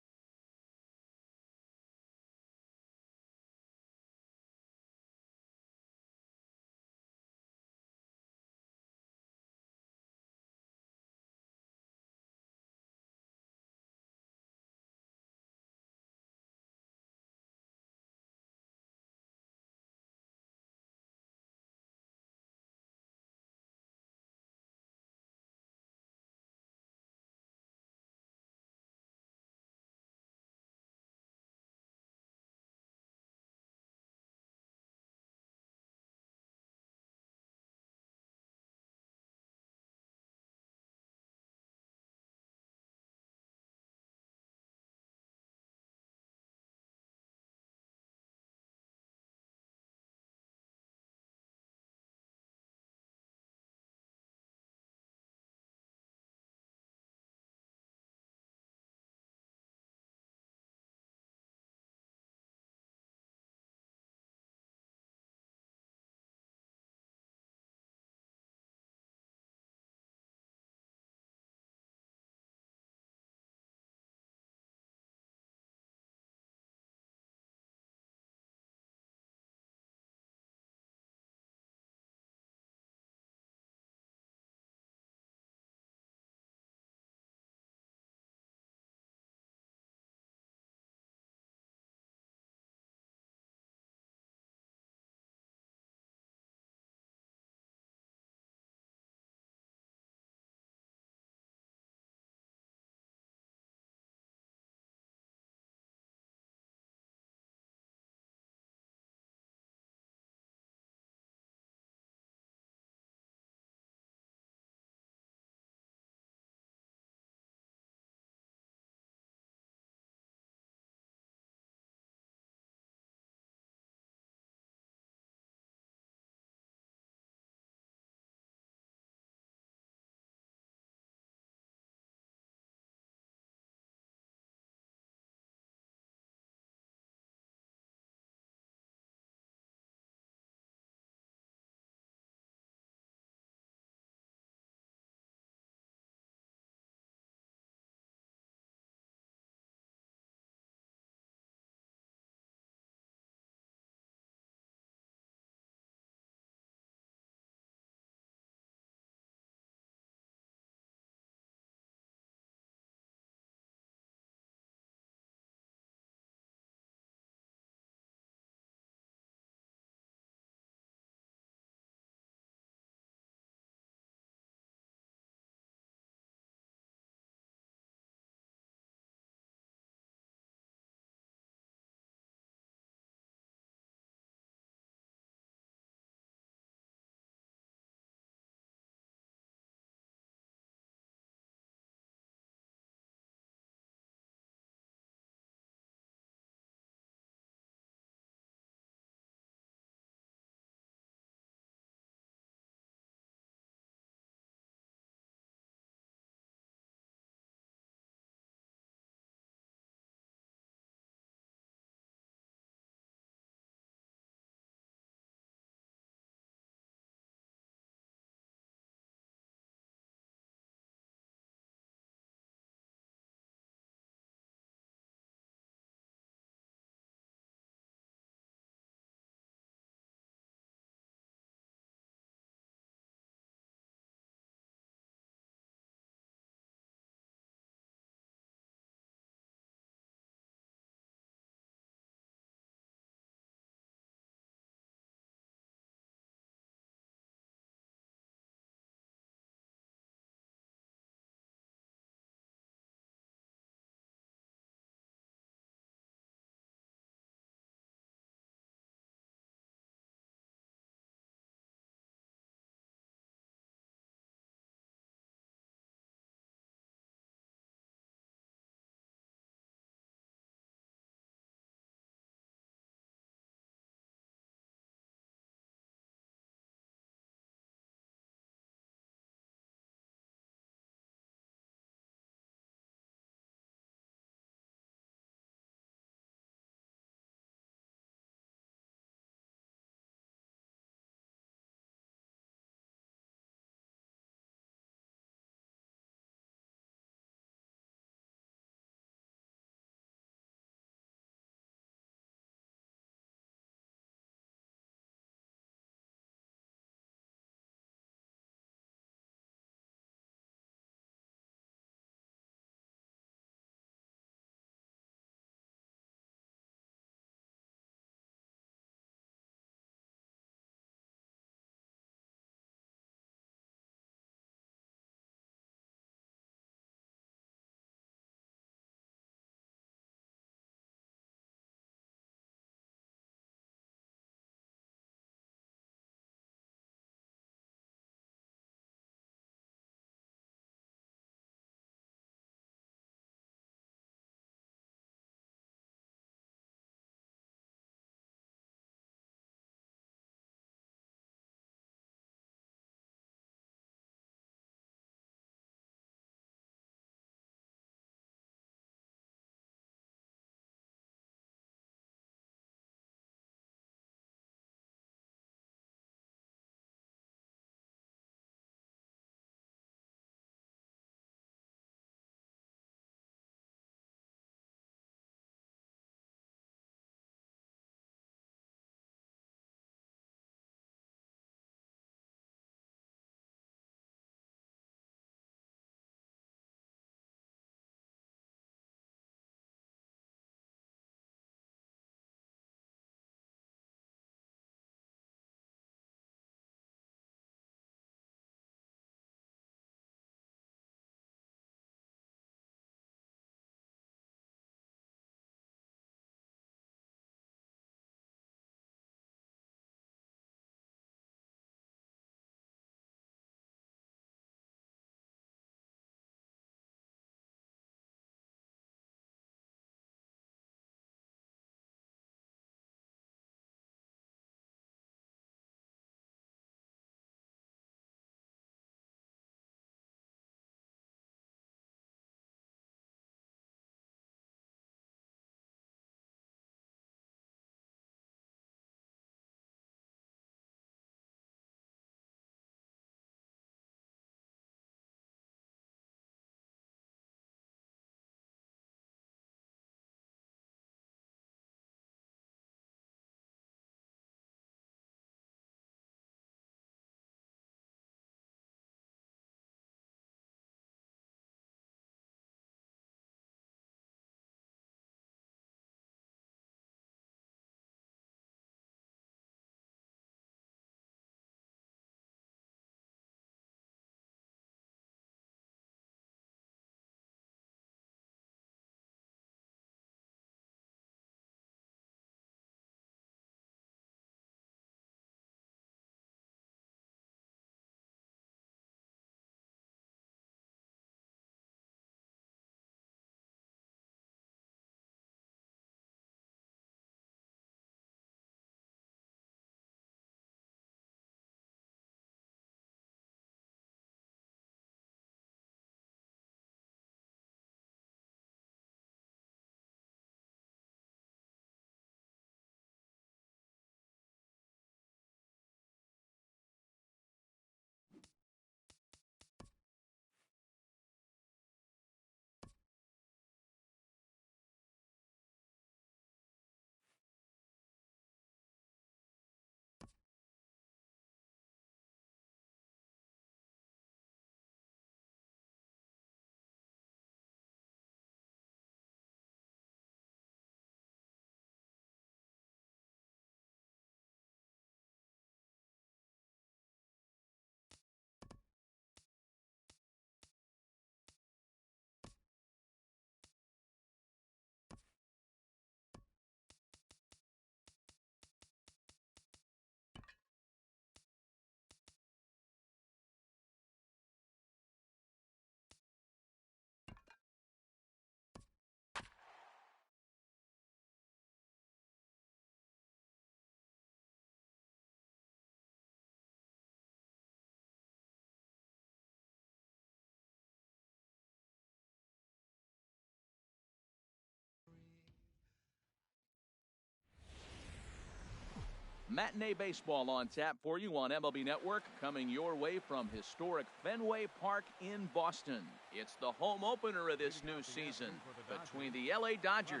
Matinee baseball on tap for you on MLB Network, coming your way from historic Fenway Park in Boston. It's the home opener of this new season between the LA Dodgers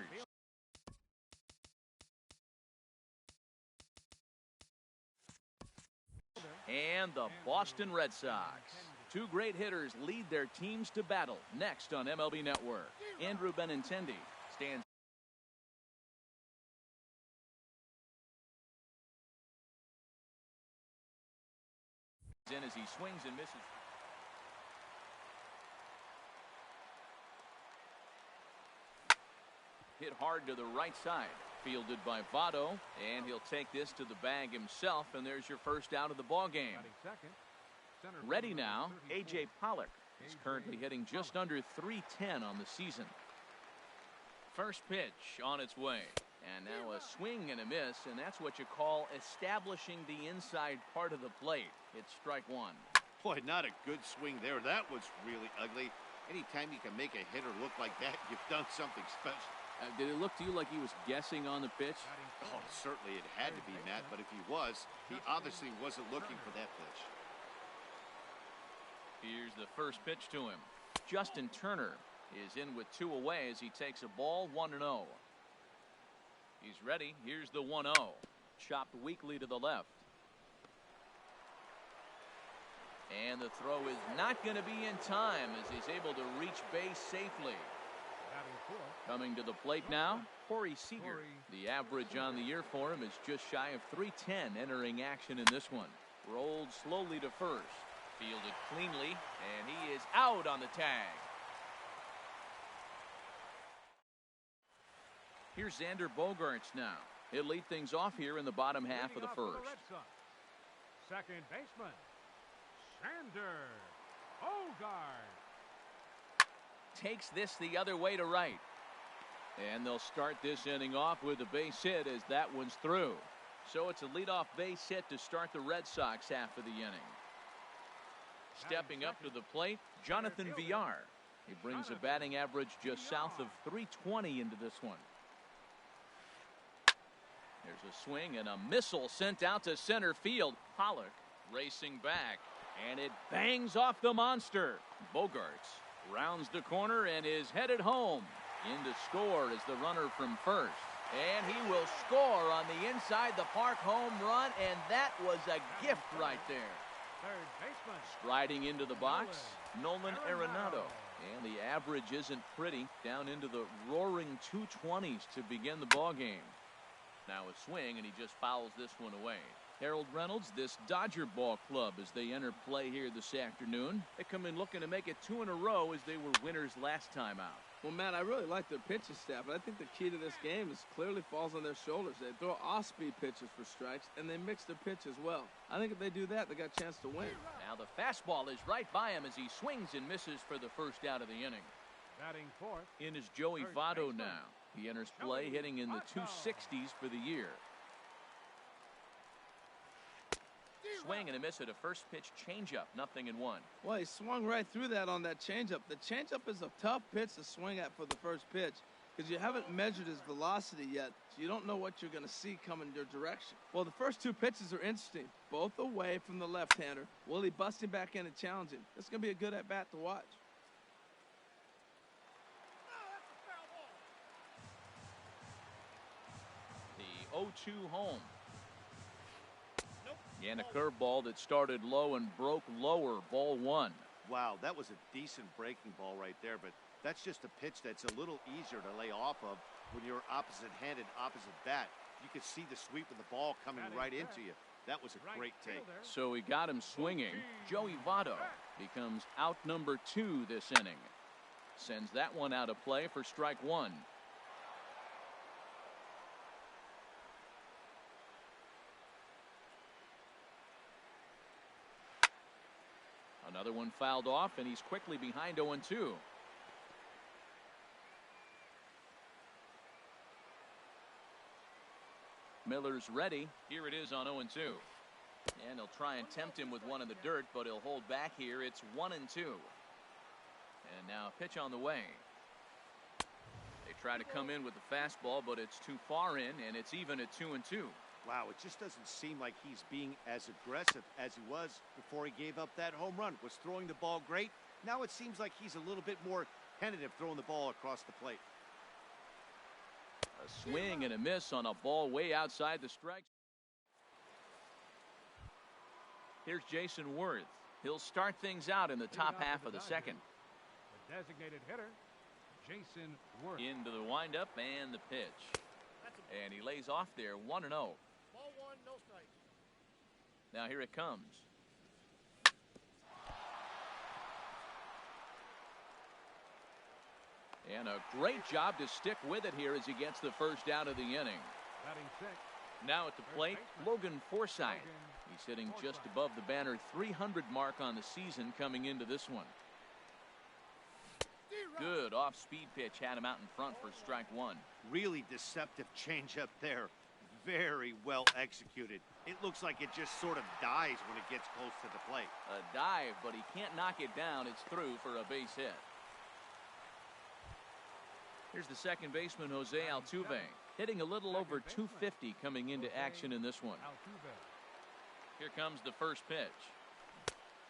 and the Boston Red Sox. Two great hitters lead their teams to battle next on MLB Network. Andrew Benintendi stands in as he swings and misses. Hit hard to the right side. Fielded by Votto, and he'll take this to the bag himself, and there's your first out of the ball game. Ready now, A.J. Pollock is currently hitting just under .310 on the season. First pitch on its way. And now a swing and a miss, and that's what you call establishing the inside part of the plate. It's strike one. Boy, not a good swing there. That was really ugly. Anytime you can make a hitter look like that, you've done something special. Did it look to you like he was guessing on the pitch? Oh, certainly it had to be, Matt, but if he was, he obviously wasn't looking for that pitch. Here's the first pitch to him. Justin Turner is in with two away as he takes a ball 1-0. He's ready. Here's the 1-0. Chopped weakly to the left. And the throw is not going to be in time as he's able to reach base safely. Coming to the plate now, Corey Seager. The average on the year for him is just shy of .310 entering action in this one. Rolled slowly to first. Fielded cleanly, and he is out on the tag. Here's Xander Bogaerts now. He'll lead things off here in the bottom half of the first. Second baseman, Xander Bogaerts. Takes this the other way to right. And they'll start this inning off with a base hit as that one's through. So it's a leadoff base hit to start the Red Sox half of the inning. Stepping up to the plate, Jonathan Villar. He brings a batting average just south of .320 into this one. There's a swing and a missile sent out to center field. Pollock racing back, and it bangs off the monster. Bogaerts rounds the corner and is headed home. In to score is the runner from first. And he will score on the inside the park home run, and that was a gift right there. Third baseman. Striding into the box, Nolan Arenado. And the average isn't pretty, down into the roaring 220s to begin the ball game. Now a swing, and he just fouls this one away. Harold Reynolds, this Dodger ball club as they enter play here this afternoon. They come in looking to make it 2 in a row as they were winners last time out. Well, Matt, I really like their pitching staff, but I think the key to this game is clearly falls on their shoulders. They throw off-speed pitches for strikes, and they mix their pitch as well. I think if they do that, they got a chance to win. Now the fastball is right by him as he swings and misses for the first out of the inning. Batting fourth. In is Joey Votto now. He enters play hitting in the 260s for the year. Swing and a miss at a first pitch changeup, 0-1. Well, he swung right through that on that changeup. The changeup is a tough pitch to swing at for the first pitch because you haven't measured his velocity yet, so you don't know what you're going to see coming your direction. Well, the first two pitches are interesting, both away from the left-hander. Will he bust him back in and challenge him? It's going to be a good at-bat to watch. The 0-2 home. And a curveball that started low and broke lower, ball one. Wow, that was a decent breaking ball right there, but that's just a pitch that's a little easier to lay off of when you're opposite-handed, opposite bat. You could see the sweep of the ball coming right into you. That was a great take. So he got him swinging. Joey Votto becomes out number 2 this inning. Sends that one out of play for strike one. Another one fouled off, and he's quickly behind 0-2. Miller's ready. Here it is on 0-2. And he'll try and tempt him with one in the dirt, but he'll hold back here. It's 1-2. And now a pitch on the way. They Try to come in with the fastball, but it's too far in, and it's even at 2-2. Wow, it just doesn't seem like he's being as aggressive as he was before he gave up that home run. Was throwing the ball great. Now it seems like he's a little bit more tentative throwing the ball across the plate. A swing and a miss on a ball way outside the strike. Here's Jason Worth. He'll start things out in the top half of the second. The designated hitter, Jason Worth. Into the windup and the pitch. And he lays off there 1-0. Ball 1, no strike. Now here it comes. And a great job to stick with it here as he gets the first out of the inning. Batting sixth. Now at the plate, Logan Forsythe. He's hitting just above the banner 300 mark on the season coming into this one. Good off-speed pitch had him out in front for strike one. Really deceptive changeup there. Very well executed. It looks like it just sort of dies when it gets close to the plate. A dive, but he can't knock it down. It's through for a base hit. Here's the second baseman, Jose Altuve, hitting a little over 250 coming into action in this one. Here comes the first pitch.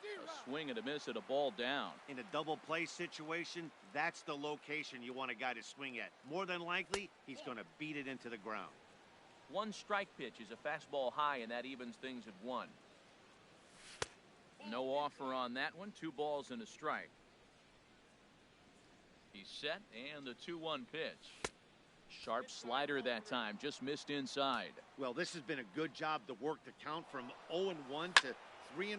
A swing and a miss at a ball down. In a double play situation, that's the location you want a guy to swing at. More than likely, he's going to beat it into the ground. One strike pitch is a fastball high, and that evens things at 1. No offer on that one. 2 balls and a strike. He's set, and the 2-1 pitch. Sharp slider that time, just missed inside. Well, this has been a good job to work the count from 0-1 to 3-1,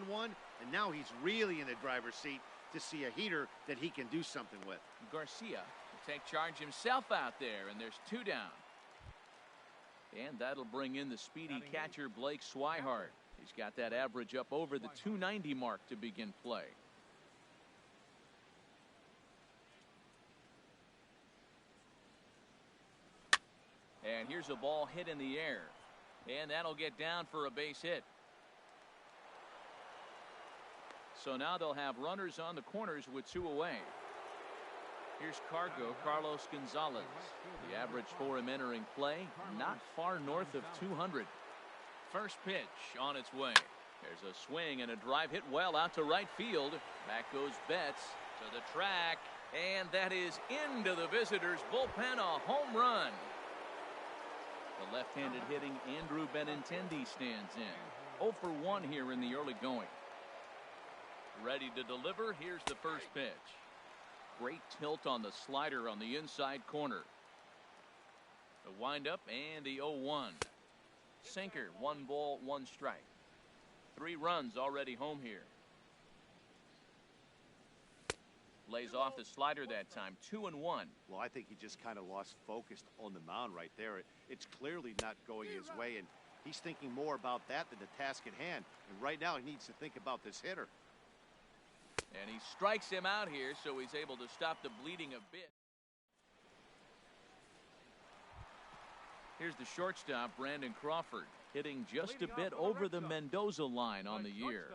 and now he's really in the driver's seat to see a heater that he can do something with. Garcia will take charge himself out there, and there's 2 down. And that'll bring in the speedy catcher Blake Swihart. He's got that average up over the 290 mark to begin play. And here's a ball hit in the air. And that'll get down for a base hit. So now they'll have runners on the corners with 2 away. Here's Carlos Gonzalez. The average for him entering play, not far north of 200. First pitch on its way. There's a swing and a drive hit well out to right field. Back goes Betts to the track. And that is into the visitors' bullpen, a home run. The left-handed hitting Andrew Benintendi stands in. 0 for 1 here in the early going. Ready to deliver. Here's the first pitch. Great tilt on the slider on the inside corner. The windup and the 0-1. Sinker, 1 ball, 1 strike. 3 runs already home here. Lays off the slider that time. 2-1. Well, I think he just kind of lost focus on the mound right there. It's clearly not going his way, and he's thinking more about that than the task at hand. And right now he needs to think about this hitter. And he strikes him out here, so he's able to stop the bleeding a bit. Here's the shortstop, Brandon Crawford, hitting just a bit over the Mendoza line on the year.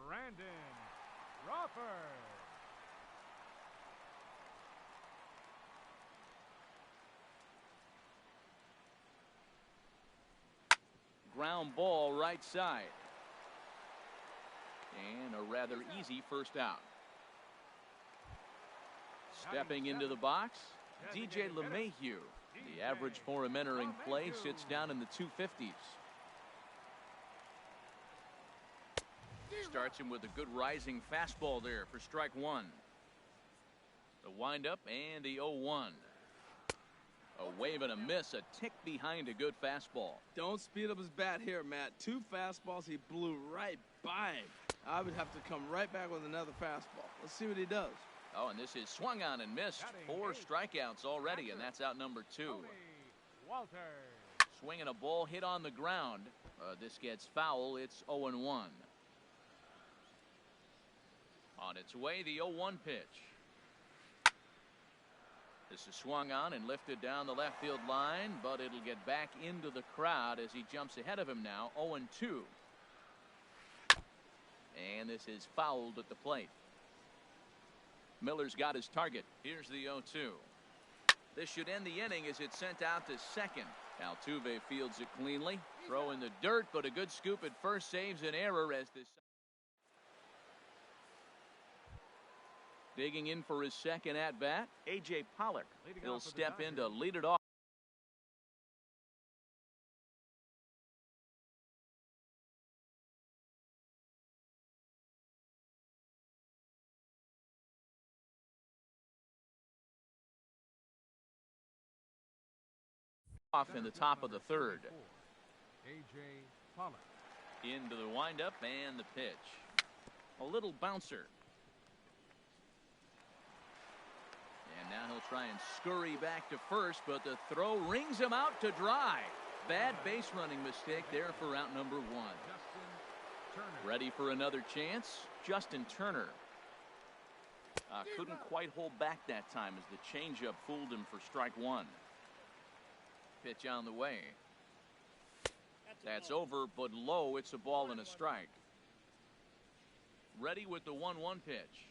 Brandon Crawford. Ground ball right side. And a rather easy first out. Stepping into the box, DJ LeMahieu. The average for him entering play sits down in the 250s. Starts him with a good rising fastball there for strike 1. The windup and the 0-1. A wave and a miss, a tick behind a good fastball. Don't speed up his bat here, Matt. 2 fastballs, he blew right by him. I would have to come right back with another fastball. Let's see what he does. Oh, and this is swung on and missed. 4 strikeouts already, and that's out number 2. Swinging a ball hit on the ground. This gets foul. It's 0-1. On its way, the 0-1 pitch. This is swung on and lifted down the left field line, but it'll get back into the crowd as he jumps ahead of him now. 0-2. And this is fouled at the plate. Miller's got his target. Here's the 0-2. This should end the inning as it's sent out to second. Altuve fields it cleanly. Throw in the dirt, but a good scoop at first saves an error as this. Digging in for his second at-bat, A.J. Pollock. He'll step in to lead it off. Off in the top of the third. A.J. Pollock. Into the windup and the pitch. A little bouncer. And now he'll try and scurry back to first, but the throw rings him out to dry. Bad base running mistake there for out number one. Ready for another chance? Justin Turner. Couldn't quite hold back that time as the changeup fooled him for strike one. Pitch on the way. That's over, but low. It's a ball and a strike. Ready with the 1-1 pitch.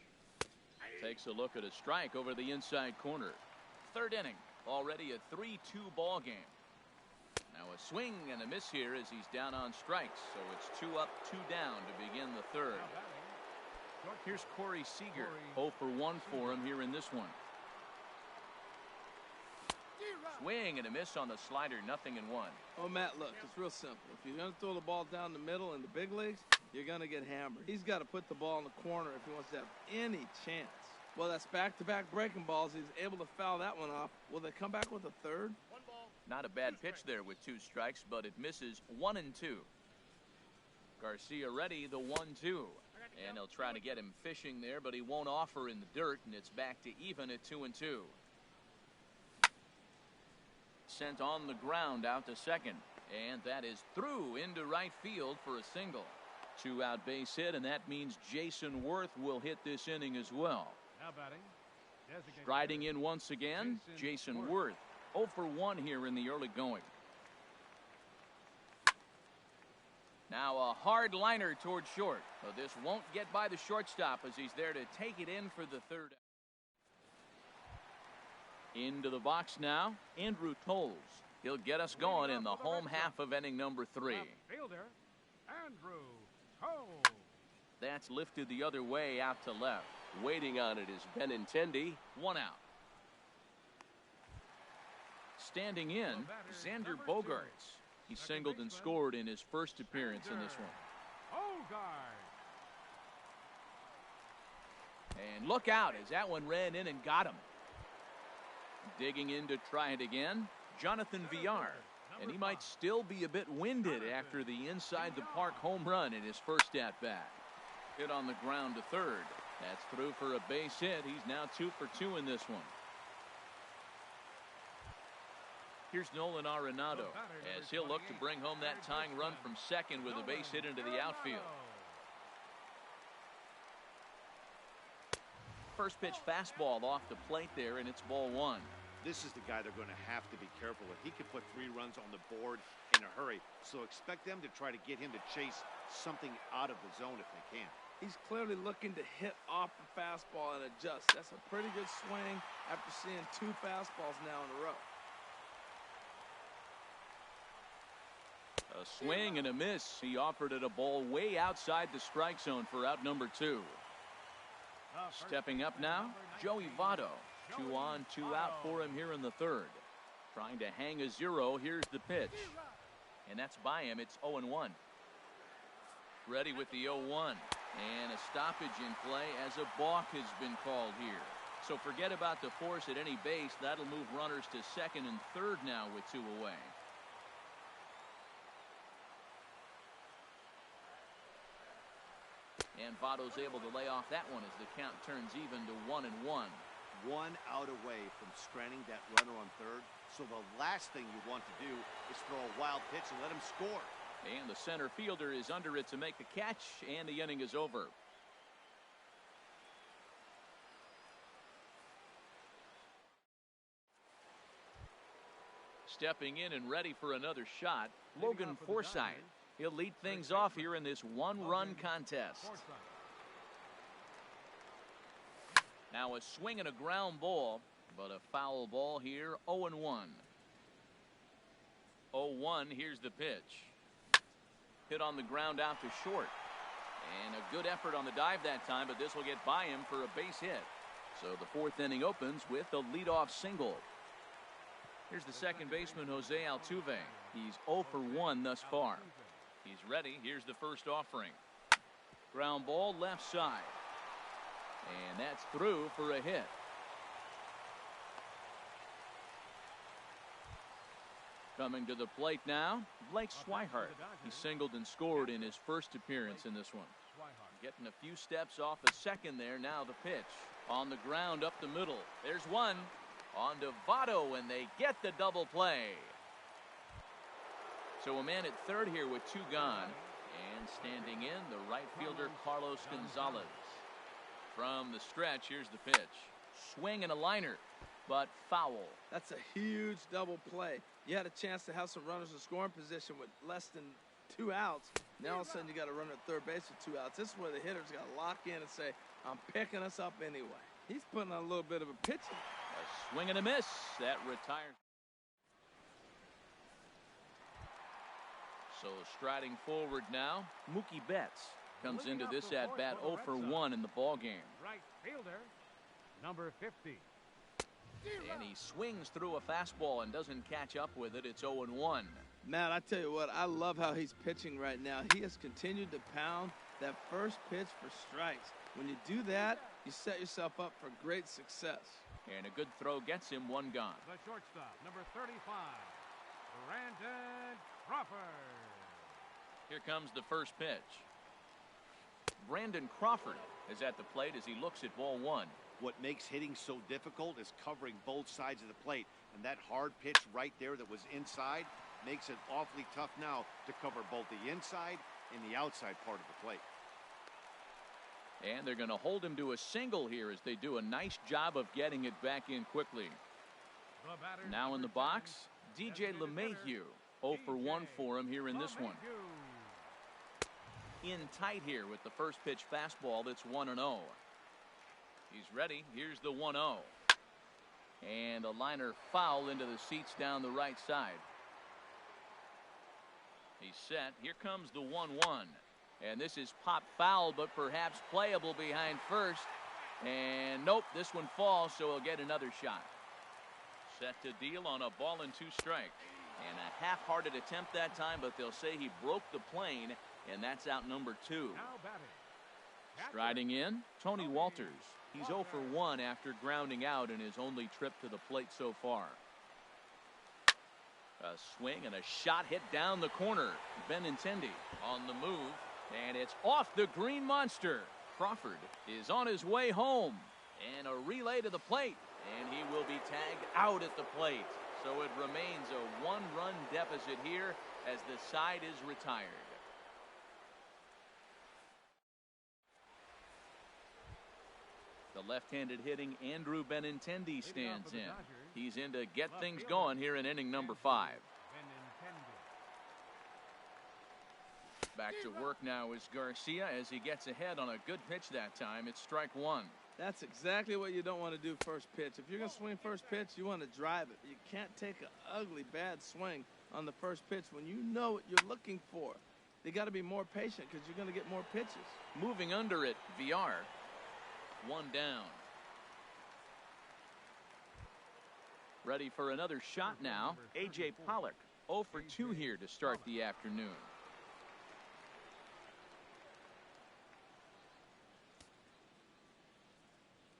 Takes a look at a strike over the inside corner. Third inning. Already a 3-2 ball game. Now a swing and a miss here as he's down on strikes. So it's 2 up, 2 down to begin the third. Here's Corey Seager. 0 for 1 for him here in this one. Swing and a miss on the slider, 0-1. Oh, Matt, look, it's real simple. If you're going to throw the ball down the middle in the big leagues, you're going to get hammered. He's got to put the ball in the corner if he wants to have any chance. Well, that's back-to-back breaking balls. He's able to foul that one off. Will they come back with a third? Not a bad pitch there with 2 strikes, but it misses 1-2. Garcia ready, the 1-2. And he'll try to get him fishing there, but he won't offer in the dirt, and it's back to even at 2-2. Sent on the ground out to second, and that is through into right field for a single. 2-out base hit, and that means Jason Worth will hit this inning as well. Now batting. Striding in once again, Jason Worth. 0 for 1 here in the early going. Now a hard liner toward short. But this won't get by the shortstop as he's there to take it in for the third. Into the box now, Andrew Tolles. He'll get us going in the home half of inning number 3. Fielder, Andrew Tolles. That's lifted the other way out to left. Waiting on it is Benintendi. 1 out. Standing in, Xander Bogaerts. He singled and scored in his first appearance in this one. And look out as that one ran in and got him. Digging in to try it again, Jonathan Villar. And he might still be a bit winded after the inside the park home run in his first at-bat. Hit on the ground to third. That's through for a base hit. He's now 2 for 2 in this one. Here's Nolan Arenado as he'll look to bring home that tying run from second with a base hit into the outfield. First pitch fastball off the plate there, and it's ball 1. This is the guy they're going to have to be careful with. He could put 3 runs on the board in a hurry, so expect them to try to get him to chase something out of the zone if they can. He's clearly looking to hit off the fastball and adjust. That's a pretty good swing after seeing 2 fastballs now in a row. A swing and a miss. He offered it a ball way outside the strike zone for out number 2. Stepping up now, Joey Votto. 2 on, 2 out for him here in the third. Trying to hang a 0. Here's the pitch. And that's by him. It's 0-1. Ready with the 0-1. And a stoppage in play as a balk has been called here. So forget about the force at any base. That'll move runners to second and third now with 2 away. And Votto's able to lay off that one as the count turns even to 1-1. 1 out away from stranding that runner on third. So the last thing you want to do is throw a wild pitch and let him score. And the center fielder is under it to make the catch, and the inning is over. Stepping in and ready for another shot, Logan Forsythe. He'll lead things off here in this 1-run contest. Now a swing and a ground ball. But a foul ball here, 0-1. 0-1, here's the pitch. Hit on the ground out to short. And a good effort on the dive that time, but this will get by him for a base hit. So the fourth inning opens with a leadoff single. Here's the second baseman, Jose Altuve. He's 0 for 1 thus far. He's ready. Here's the first offering. Ground ball left side. And that's through for a hit. Coming to the plate now, Blake Swihart. He singled and scored in his first appearance in this one. Getting a few steps off the second there. Now the pitch. On the ground up the middle. There's one. On to Votto, and they get the double play. So a man at third here with two gone. And standing in, the right fielder, Carlos Gonzalez. From the stretch, here's the pitch. Swing and a liner, but foul. That's a huge double play. You had a chance to have some runners in scoring position with less than 2 outs. Now all of a sudden you got to run at third base with 2 outs. This is where the hitter's got to lock in and say, I'm picking us up anyway. He's putting on a little bit of a pitching. A swing and a miss. That retires. So striding forward now, Mookie Betts comes into this at bat 0 for 1 in the ball game. Right fielder, number 50. And he swings through a fastball and doesn't catch up with it. It's 0-1. Matt, I tell you what, I love how he's pitching right now. He has continued to pound that first pitch for strikes. When you do that, you set yourself up for great success. And a good throw gets him one gone. The shortstop, number 35, Brandon Crawford. Here comes the first pitch. Brandon Crawford is at the plate as he looks at ball one. What makes hitting so difficult is covering both sides of the plate. And that hard pitch right there that was inside makes it awfully tough now to cover both the inside and the outside part of the plate. And they're going to hold him to a single here as they do a nice job of getting it back in quickly. Now in the box, DJ LeMahieu. 0 for 1 for him here in this one. In tight here with the first pitch fastball. That's 1-0. He's ready. Here's the 1-0. And a liner foul into the seats down the right side. He's set. Here comes the 1-1. And this is pop foul, but perhaps playable behind first. And nope, this one falls, so he'll get another shot. Set to deal on a ball and 2 strikes. And a half-hearted attempt that time, but they'll say he broke the plane, and that's out number 2. Striding in, Tony Walters. He's 0 for 1 after grounding out in his only trip to the plate so far. A swing and a shot hit down the corner. Benintendi on the move, and it's off the green monster. Crawford is on his way home, and a relay to the plate, and he will be tagged out at the plate. So it remains a 1-run deficit here as the side is retired. The left-handed hitting Andrew Benintendi stands in. He's in to get things going here in inning number 5. Back to work now is Garcia as he gets ahead on a good pitch that time. It's strike 1. That's exactly what you don't want to do first pitch. If you're going to swing first pitch, you want to drive it. You can't take an ugly, bad swing on the first pitch when you know what you're looking for. You got to be more patient because you're going to get more pitches. Moving under it, VR. 1 down. Ready for another shot now. A.J. Pollock, 0 for 2 here to start the afternoon.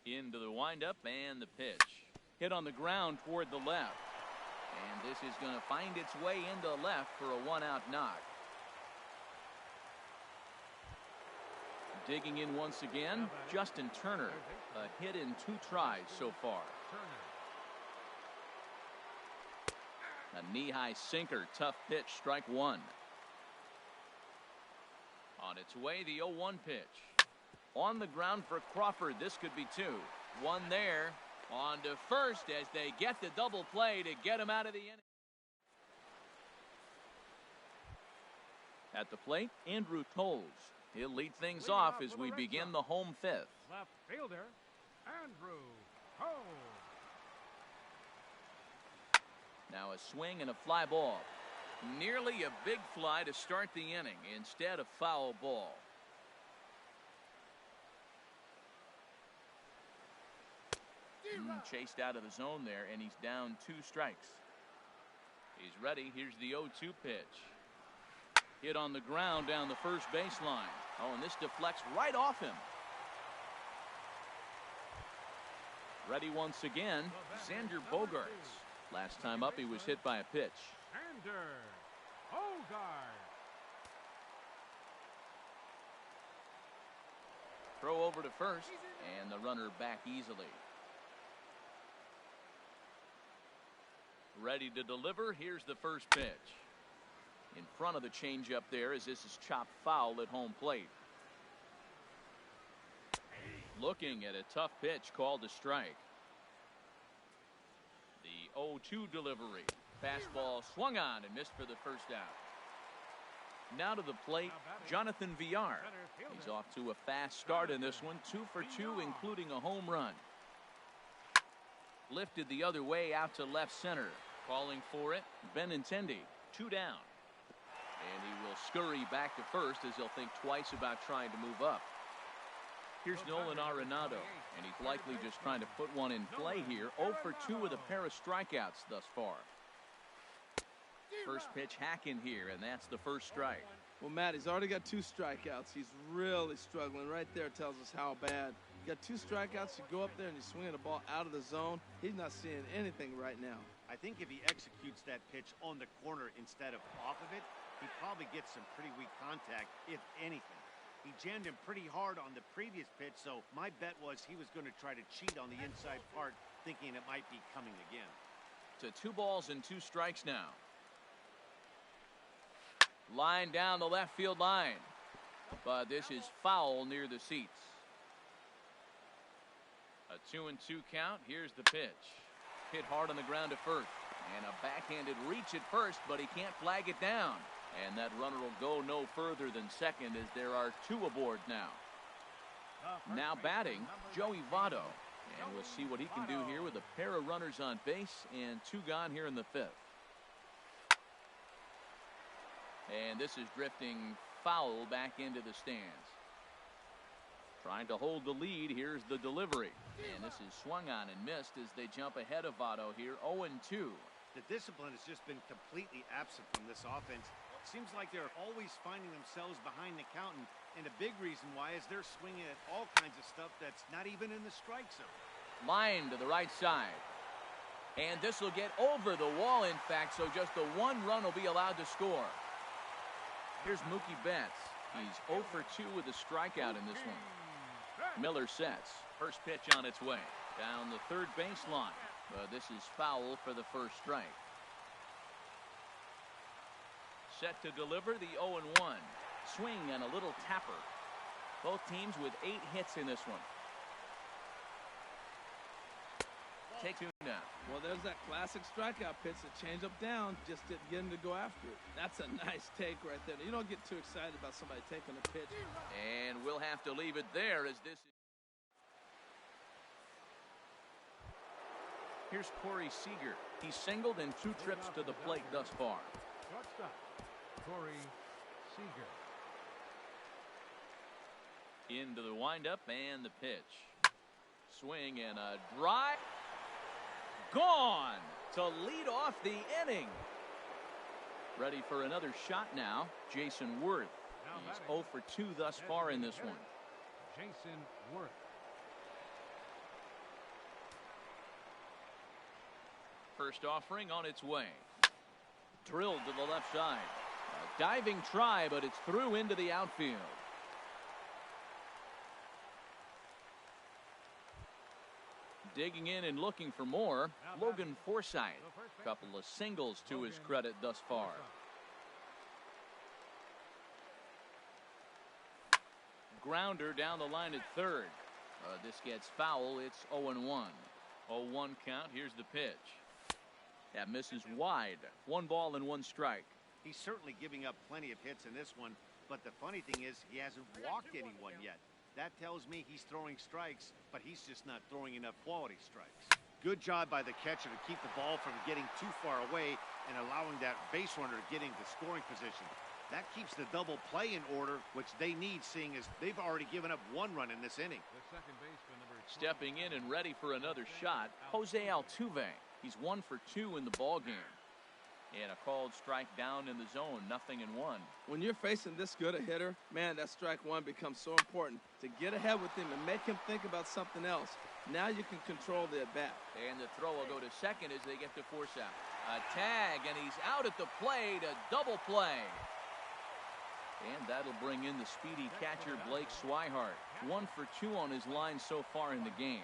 Into the windup and the pitch. Hit on the ground toward the left. And this is going to find its way into left for a 1-out knock. Digging in once again, Justin Turner. A hit in 2 tries so far. A knee-high sinker, tough pitch, strike 1. On its way, the 0-1 pitch. On the ground for Crawford, this could be 2. 1 there. On to first as they get the double play to get him out of the inning. At the plate, Andrew Toles. He'll lead things off as we begin the home 5th. Left fielder, Andrew Cole. Now a swing and a fly ball. Nearly a big fly to start the inning. Instead, a foul ball. Chased out of the zone there, and he's down 2 strikes. He's ready. Here's the 0-2 pitch. Hit on the ground down the first baseline. Oh, and this deflects right off him. Ready once again, Xander Bogaerts. Last time up, he was hit by a pitch. Xander Bogaerts. Throw over to first, and the runner back easily. Ready to deliver. Here's the first pitch. In front of the changeup there as this is chopped foul at home plate. Looking at a tough pitch called a strike. The 0-2 delivery. Fastball swung on and missed for the first out. Now to the plate, Jonathan Villar. He's off to a fast start in this one. 2 for 2, including a home run. Lifted the other way out to left center. Calling for it, Benintendi. 2 down. And he will scurry back to first as he'll think twice about trying to move up. Here's Nolan Arenado, and he's likely just trying to put one in play here. 0 for 2 with a pair of strikeouts thus far. First pitch hacking here, and that's the first strike. Well, Matt, he's already got 2 strikeouts. He's really struggling. Right there tells us how bad. You got 2 strikeouts. You go up there and you swing the ball out of the zone. He's not seeing anything right now. I think if he executes that pitch on the corner instead of off of it, he probably gets some pretty weak contact, if anything. He jammed him pretty hard on the previous pitch, so my bet was he was going to try to cheat on the inside part, thinking it might be coming again. To 2 balls and 2 strikes now. Line down the left field line. But this is foul near the seats. A 2-2 count. Here's the pitch. Hit hard on the ground to first. And a backhanded reach at first, but he can't flag it down. And that runner will go no further than second as there are 2 aboard now. Now batting, Joey Votto. And we'll see what he can do here with a pair of runners on base and 2 gone here in the 5th. And this is drifting foul back into the stands. Trying to hold the lead. Here's the delivery. And this is swung on and missed as they jump ahead of Votto here. 0-2. The discipline has just been completely absent from this offense. It seems like they're always finding themselves behind the count, and a big reason why is they're swinging at all kinds of stuff that's not even in the strike zone. Line to the right side. And this will get over the wall, in fact, so just the 1 run will be allowed to score. Here's Mookie Betts. He's 0 for 2 with a strikeout in this one. Miller sets. First pitch on its way. Down the third baseline. But this is foul for the first strike. Set to deliver the 0-1. Swing and a little tapper. Both teams with 8 hits in this one. Take 2 now. Well, there's that classic strikeout pitch, the change up down, just didn't get him to go after it. That's a nice take right there. You don't get too excited about somebody taking a pitch. And we'll have to leave it there as this is. Here's Corey Seager. He's singled in 2 trips to the plate thus far. Shortstop, Corey Seager. Into the windup and the pitch. Swing and a drive. Gone to lead off the inning. Ready for another shot now. Jason Worth. He's 0 for 2 thus far in this one. Jason Worth. First offering on its way. Drilled to the left side. A diving try, but it's through into the outfield. Digging in and looking for more, Logan Forsythe. A couple of singles to his credit thus far. Grounder down the line at third. This gets foul. It's 0-1. 0-1 count. Here's the pitch. That misses wide. 1 ball and 1 strike. He's certainly giving up plenty of hits in this one, but the funny thing is he hasn't walked anyone yet. That tells me he's throwing strikes, but he's just not throwing enough quality strikes. Good job by the catcher to keep the ball from getting too far away and allowing that base runner to get into scoring position. That keeps the double play in order, which they need, seeing as they've already given up 1 run in this inning. The second baseman, number 20, Stepping in and ready for another shot, Jose Altuve. He's 1 for 2 in the ball game. And a called strike down in the zone, 0-1. When you're facing this good a hitter, man, that strike one becomes so important to get ahead with him and make him think about something else. Now you can control the at-bat. And the throw will go to second as they get to force out. A tag, and he's out at the plate, a double play. And that'll bring in the speedy catcher, Blake Swihart. 1 for 2 on his line so far in the game.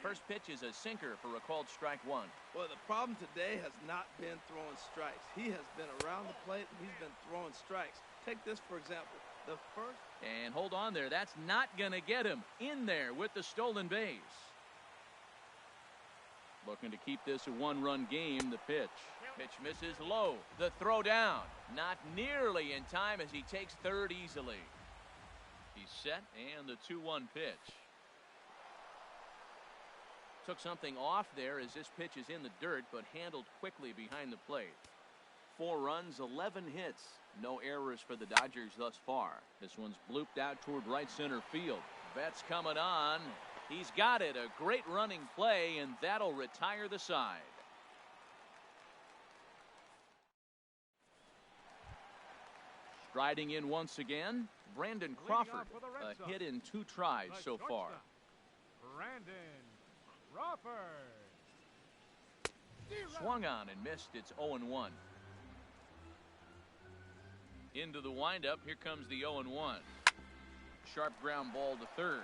First pitch is a sinker for a called strike 1. Well, the problem today has not been throwing strikes. He has been around the plate, and he's been throwing strikes. Take this, for example. The first... And hold on there. That's not going to get him in there with the stolen base. Looking to keep this a 1-run game. The pitch. Pitch misses low. The throw down. Not nearly in time as he takes third easily. He's set, and the 2-1 pitch. Took something off there as this pitch is in the dirt, but handled quickly behind the plate. 4 runs, 11 hits. No errors for the Dodgers thus far. This one's blooped out toward right center field. Betts coming on. He's got it. A great running play, and that'll retire the side. Striding in once again, Brandon Crawford. A hit in 2 tries so far. Brandon Crawford. Swung on and missed. It's 0-1. Into the windup. Here comes the 0-1. Sharp ground ball to third.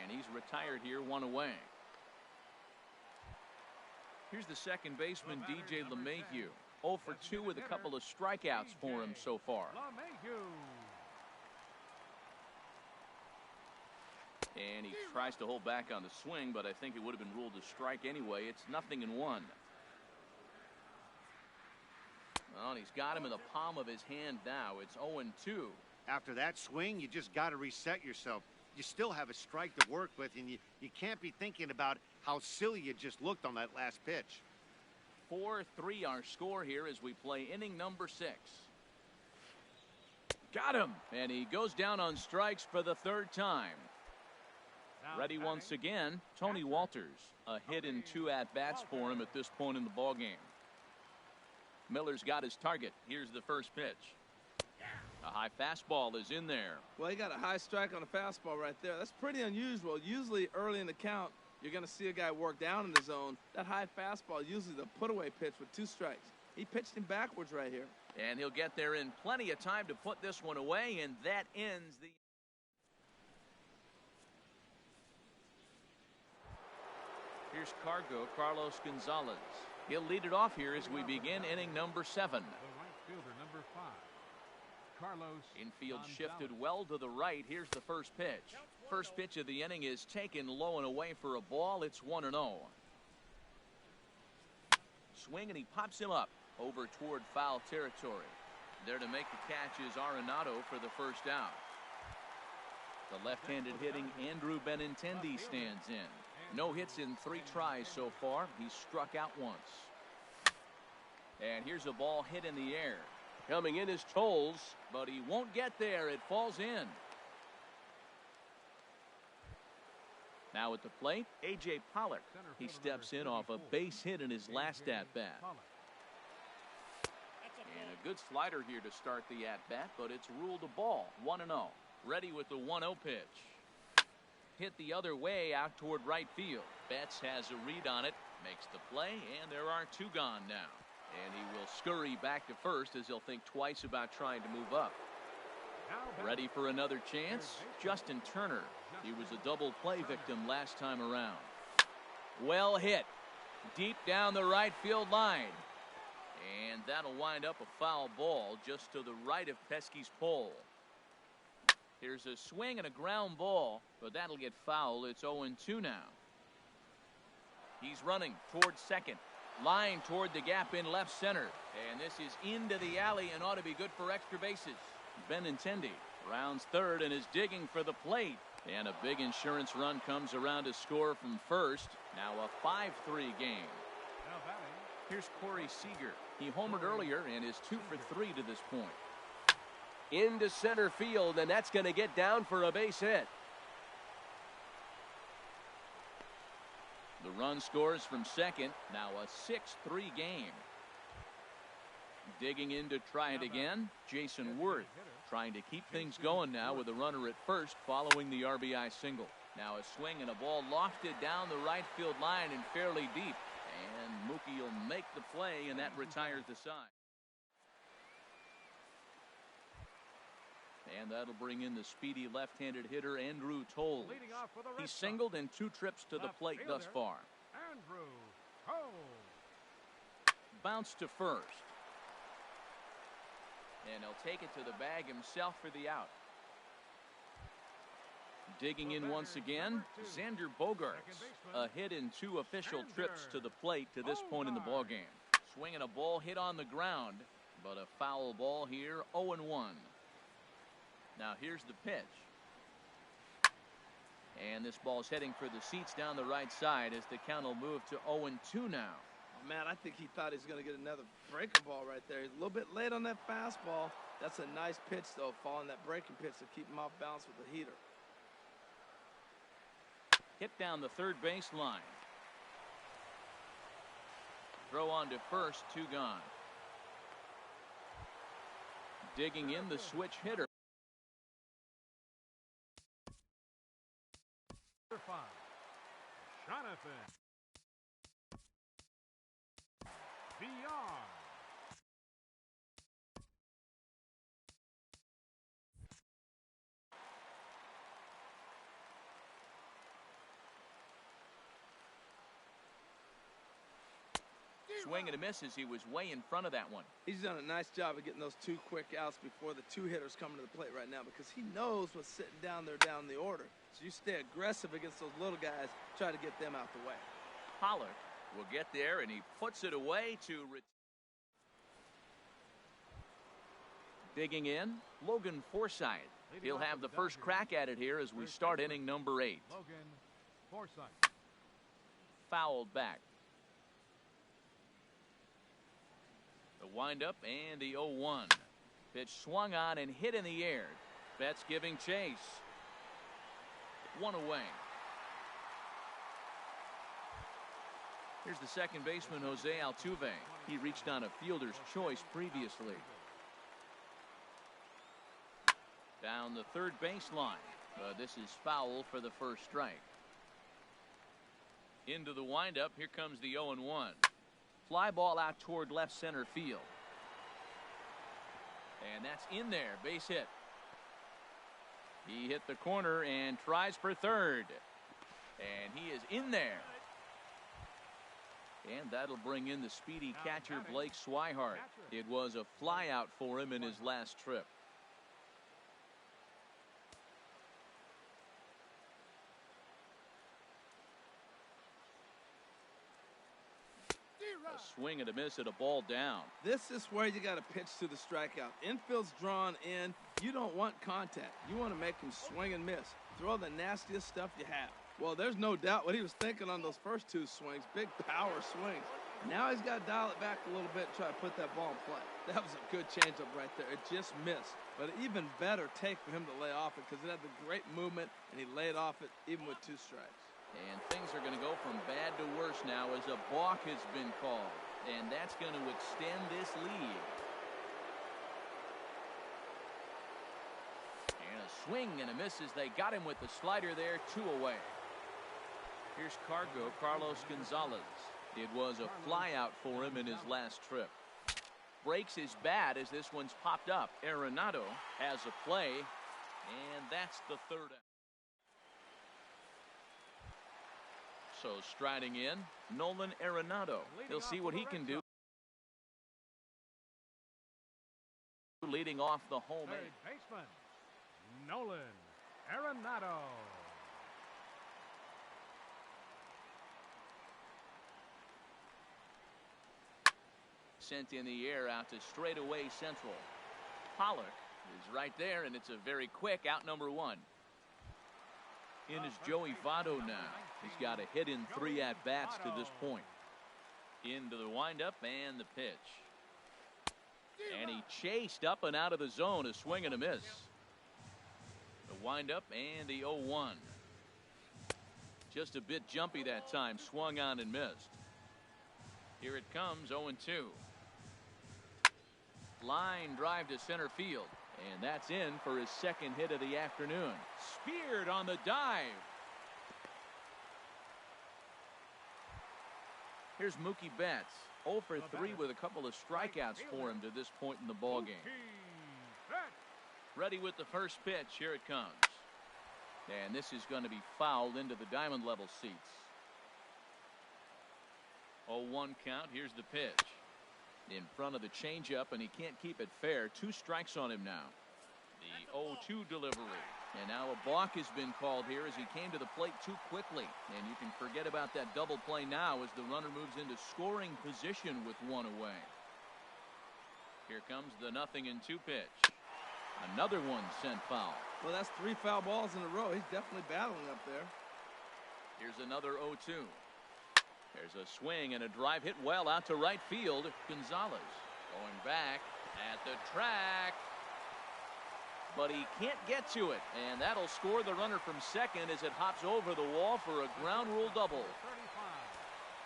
And he's retired here, 1 away. Here's the second baseman, DJ LeMahieu. 0 for 2 with a couple of strikeouts for him so far. And he tries to hold back on the swing, but I think it would have been ruled a strike anyway. It's 0-1. Well, and he's got him in the palm of his hand now. It's 0-2. After that swing, you just got to reset yourself. You still have a strike to work with, and you can't be thinking about how silly you just looked on that last pitch. 4-3 our score here as we play inning number 6. Got him, and he goes down on strikes for the 3rd time. Ready once again, Tony Walters. A hit in 2 at-bats for him at this point in the ballgame. Miller's got his target. Here's the first pitch. A high fastball is in there. Well, he got a high strike on a fastball right there. That's pretty unusual. Usually early in the count, you're going to see a guy work down in the zone. That high fastball, usually the put-away pitch with 2 strikes. He pitched him backwards right here. And he'll get there in plenty of time to put this one away, and that ends the... Here's Carlos Gonzalez. He'll lead it off here as we begin inning number 7. The right fielder, number 5. Carlos Infield Gonzalez. shifted well to the right. Here's the first pitch. First pitch of the inning is taken low and away for a ball. It's 1-0. Swing, and he pops him up over toward foul territory. There to make the catch is Arenado for the first out. The left-handed hitting Andrew Benintendi stands in. No hits in 3 tries so far. He's struck out once. And here's a ball hit in the air. Coming in is Tolles, but he won't get there. It falls in. Now at the plate, A.J. Pollock. He steps in off a base hit in his last at-bat. And a good slider here to start the at-bat, but it's ruled a ball. 1-0. Ready with the 1-0 pitch. Hit the other way out toward right field. Betts has a read on it, makes the play, and there are 2 gone now. And he will scurry back to first as he'll think twice about trying to move up. Ready for another chance? Justin Turner. He was a double play victim last time around. Well hit. Deep down the right field line. And that'll wind up a foul ball just to the right of Pesky's pole. Here's a swing and a ground ball, but that'll get foul. It's 0-2 now. He's running towards second. Line toward the gap in left center. And this is into the alley and ought to be good for extra bases. Benintendi rounds third and is digging for the plate. And a big insurance run comes around to score from first. Now a 5-3 game. Now batting. Here's Corey Seager. He homered earlier and is 2 for 3 to this point. Into center field, and that's going to get down for a base hit. The run scores from second. Now a 6-3 game. Digging in to try it again, Jason Worth trying to keep things going now with a runner at first following the RBI single. Now a swing and a ball lofted down the right field line and fairly deep. And Mookie will make the play, and that retires the side. And that'll bring in the speedy left-handed hitter Andrew Toles. Leading off for the Red He's Sox. singled in 2 trips to the Left plate thus fielder, far. Andrew Cole. Bounce to first. And he'll take it to the bag himself for the out. Digging in once again, Xander Bogaerts. A hit in 2 official trips to the plate to this point in the ballgame. Swinging a ball hit on the ground, but a foul ball here, 0-1. Now here's the pitch. And this ball's heading for the seats down the right side as the count will move to 0-2 now. Oh, man, I think he thought he was going to get another breaking ball right there. He's a little bit late on that fastball. That's a nice pitch, though, following that breaking pitch to keep him off balance with the heater. Hit down the third base line. Throw on to first, 2 gone. Digging in the switch hitter. Jonathan VR. Swing and a miss as he was way in front of that one. He's done a nice job of getting those 2 quick outs before the 2 hitters coming to the plate right now, because he knows what's sitting down there down the order. So you stay aggressive against those little guys, try to get them out the way. Pollock will get there, and he puts it away to digging in, Logan Forsythe. He'll have the first crack at it here as we start inning number 8. Logan Forsythe. Fouled back. The windup and the 0-1. Pitch swung on and hit in the air. Betts giving chase. 1 away. Here's the second baseman, Jose Altuve. He reached on a fielder's choice previously. Down the third baseline. This is foul for the first strike. Into the windup. Here comes the 0-1. Fly ball out toward left center field. And that's in there. Base hit. He hit the corner and tries for third. And he is in there. And that'll bring in the speedy catcher Blake Swihart. It was a fly out for him in his last trip. A swing and a miss at a ball down. This is where you got to pitch to the strikeout. Infield's drawn in. You don't want contact. You want to make him swing and miss. Throw the nastiest stuff you have. Well, there's no doubt what he was thinking on those first 2 swings. Big power swings. Now he's got to dial it back a little bit and try to put that ball in play. That was a good changeup right there. It just missed. But an even better take for him to lay off it, because it had the great movement, and he laid off it even with 2 strikes. And things are going to go from bad to worse now as a balk has been called. And that's going to extend this lead. And a swing and a miss as they got him with the slider there, 2 away. Here's Carlos Gonzalez. It was a fly out for him in his last trip. Breaks his bat as this one's popped up. Arenado has a play, and that's the third out. So striding in, Nolan Arenado. He'll see what he can do. Leading off the home Third baseman, Nolan Arenado. Sent in the air out to straightaway central. Pollock is right there, and it's a very quick out number 1. In is Joey Votto now. He's got a hit in 3 at-bats to this point. Into the windup and the pitch. And he chased up and out of the zone, a swing and a miss. The windup and the 0-1. Just a bit jumpy that time, swung on and missed. Here it comes, 0-2. Line drive to center field, and that's in for his second hit of the afternoon. Speared on the dive. Here's Mookie Betts, 0 for 3 with a couple of strikeouts for him to this point in the ballgame. Ready with the first pitch. Here it comes. And this is going to be fouled into the diamond level seats. 0-1 count. Here's the pitch. In front of the changeup, and he can't keep it fair. 2 strikes on him now. The 0-2 delivery. And now a balk has been called here as he came to the plate too quickly. And you can forget about that double play now as the runner moves into scoring position with 1 away. Here comes the 0-2 pitch. Another one sent foul. Well, that's 3 foul balls in a row. He's definitely battling up there. Here's another 0-2. There's a swing and a drive hit well out to right field. Gonzalez going back at the track. But he can't get to it. And that'll score the runner from second as it hops over the wall for a ground rule double.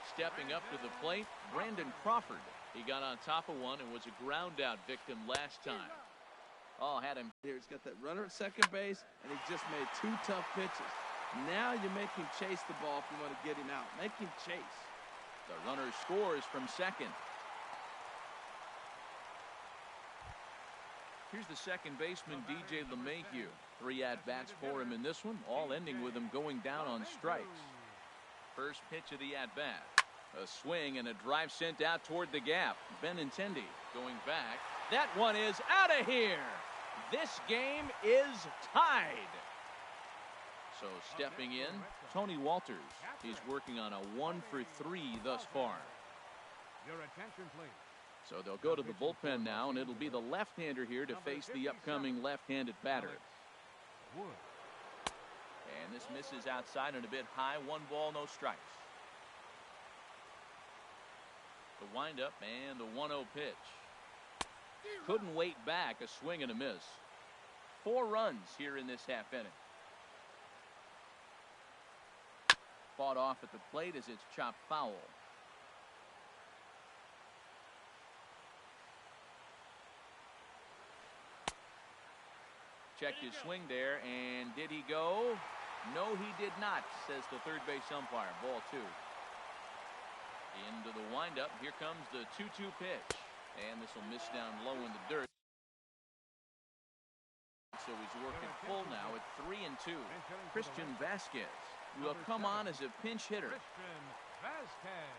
Stepping up to the plate, Brandon Crawford. He got on top of one and was a ground out victim last time. Oh, had him. Here, he's got that runner at second base, and he just made 2 tough pitches. Now you make him chase the ball if you want to get him out. Make him chase. The runner scores from second. Here's the second baseman, DJ LeMahieu. 3 at-bats for him in this one, all ending with him going down on strikes. First pitch of the at-bat. A swing and a drive sent out toward the gap. Benintendi going back. That one is out of here. This game is tied. So stepping in, Tony Walters. He's working on a 1 for 3 thus far. Your attention, please. So they'll go to the bullpen now, and it'll be the left-hander here to face the upcoming left-handed batter. And this misses outside and a bit high. 1 ball, no strikes. The windup and the 1-0 pitch. Couldn't wait back. A swing and a miss. 4 runs here in this half inning. Fought off at the plate as it's chopped foul. Checked his swing there, and did he go? No, he did not, says the third base umpire. Ball 2. Into the windup. Here comes the 2-2 pitch. And this will miss down low in the dirt. So he's working full now at 3-2. Christian Vasquez will come on as a pinch hitter. Christian Vasquez.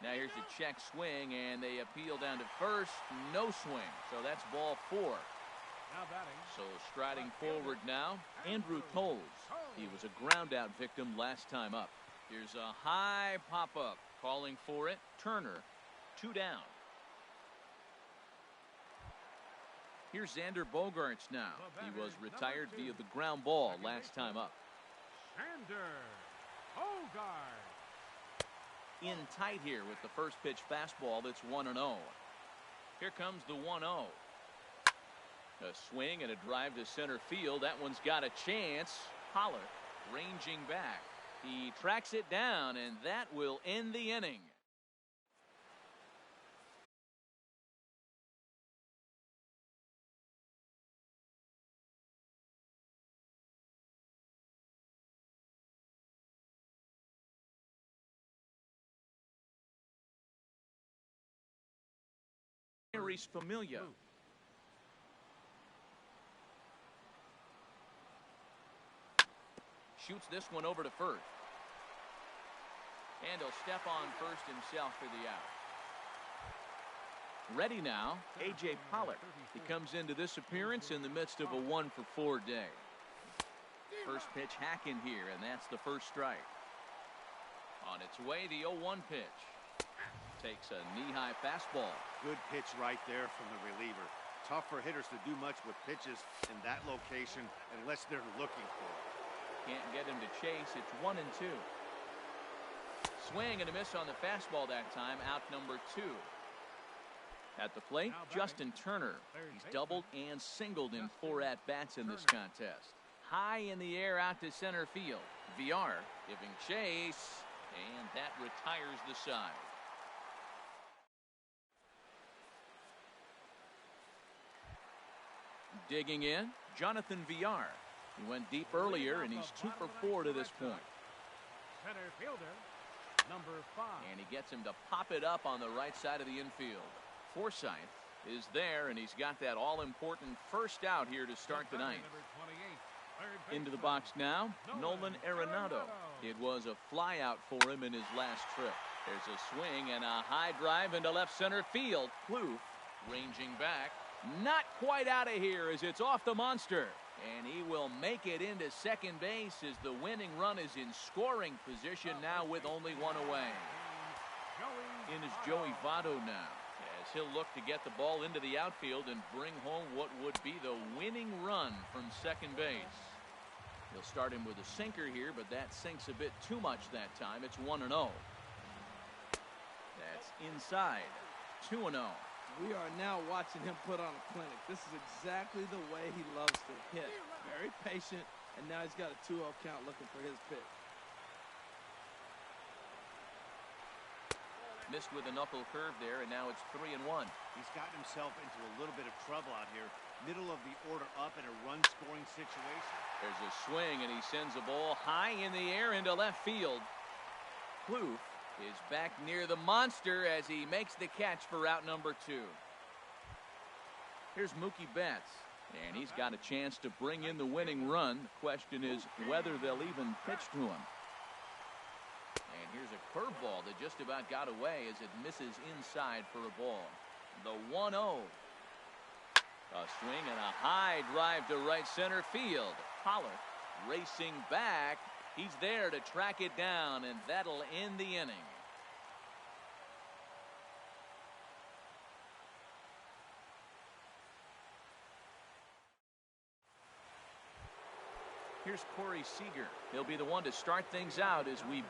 Now here's a check swing, and they appeal down to first. No swing. So that's ball 4. Now batting. So striding forward now, Andrew Toles. He was a ground out victim last time up. Here's a high pop-up. Calling for it. Turner. 2 down. Here's Xander Bogaerts now. He was retired via the ground ball last time up. Xander Bogaerts. In tight here with the first pitch fastball that's 1-0. Here comes the 1-0. A swing and a drive to center field. That one's got a chance. Pollock ranging back. He tracks it down, and that will end the inning. Mary's Familia. Shoots this one over to first. And he'll step on first himself for the out. Ready now, A.J. Pollock. He comes into this appearance in the midst of a 1 for 4 day. First pitch hacking here, and that's the first strike. On its way, the 0-1 pitch. Takes a knee-high fastball. Good pitch right there from the reliever. tough for hitters to do much with pitches in that location unless they're looking for it. Can't get him to chase. It's 1-2. Swing and a miss on the fastball that time. Out number 2. At the plate, Justin Turner. He's doubled and singled in 4 at-bats in this contest. High in the air out to center field. VR giving chase, and that retires the side. Digging in, Jonathan VR. He went deep earlier, and he's 2 for 4 to this point. Center fielder, number 5. And he gets him to pop it up on the right side of the infield. Forsythe is there, and he's got that all-important first out here to start the ninth. Into the box now, Nolan Arenado. It was a flyout for him in his last trip. There's a swing and a high drive into left center field. Plouffe ranging back. Not quite out of here as it's off the monster. And he will make it into second base as the winning run is in scoring position now with only 1 away. In is Joey Votto now, as he'll look to get the ball into the outfield and bring home what would be the winning run from second base. He'll start him with a sinker here, but that sinks a bit too much that time. It's 1-0. That's inside. 2-0. We are now watching him put on a clinic. This is exactly the way he loves to hit. Very patient, and now he's got a 2-0 count looking for his pitch. Missed with a knuckle curve there, and now it's 3-1. He's gotten himself into a little bit of trouble out here. Middle of the order up in a run-scoring situation. There's a swing, and he sends a ball high in the air into left field. Plouffe is back near the monster as he makes the catch for out number 2. Here's Mookie Betts, and he's got a chance to bring in the winning run. The question is whether they'll even pitch to him. And here's a curveball that just about got away as it misses inside for a ball. The 1-0. A swing and a high drive to right center field. Pollock racing back. He's there to track it down, and that'll end the inning. Here's Corey Seager. He'll be the one to start things out as we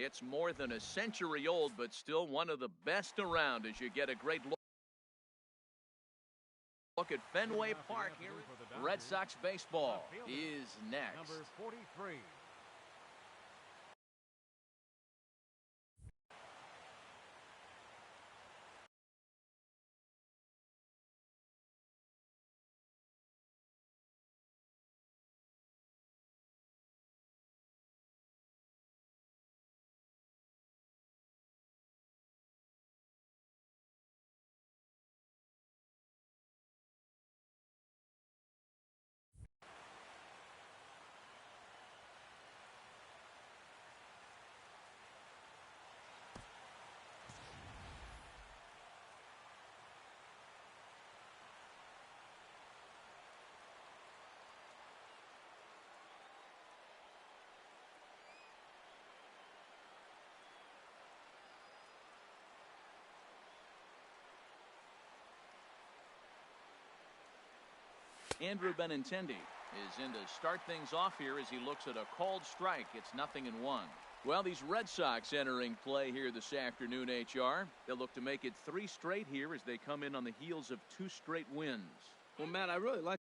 It's more than a century old, but still one of the best around as you get a great look at Fenway Park here. Red Sox baseball is next. Number 43. Andrew Benintendi is in to start things off here as he looks at a called strike. It's 0-1. Well, these Red Sox entering play here this afternoon, HR. They'll look to make it 3 straight here as they come in on the heels of 2 straight wins. Well, Matt, I really like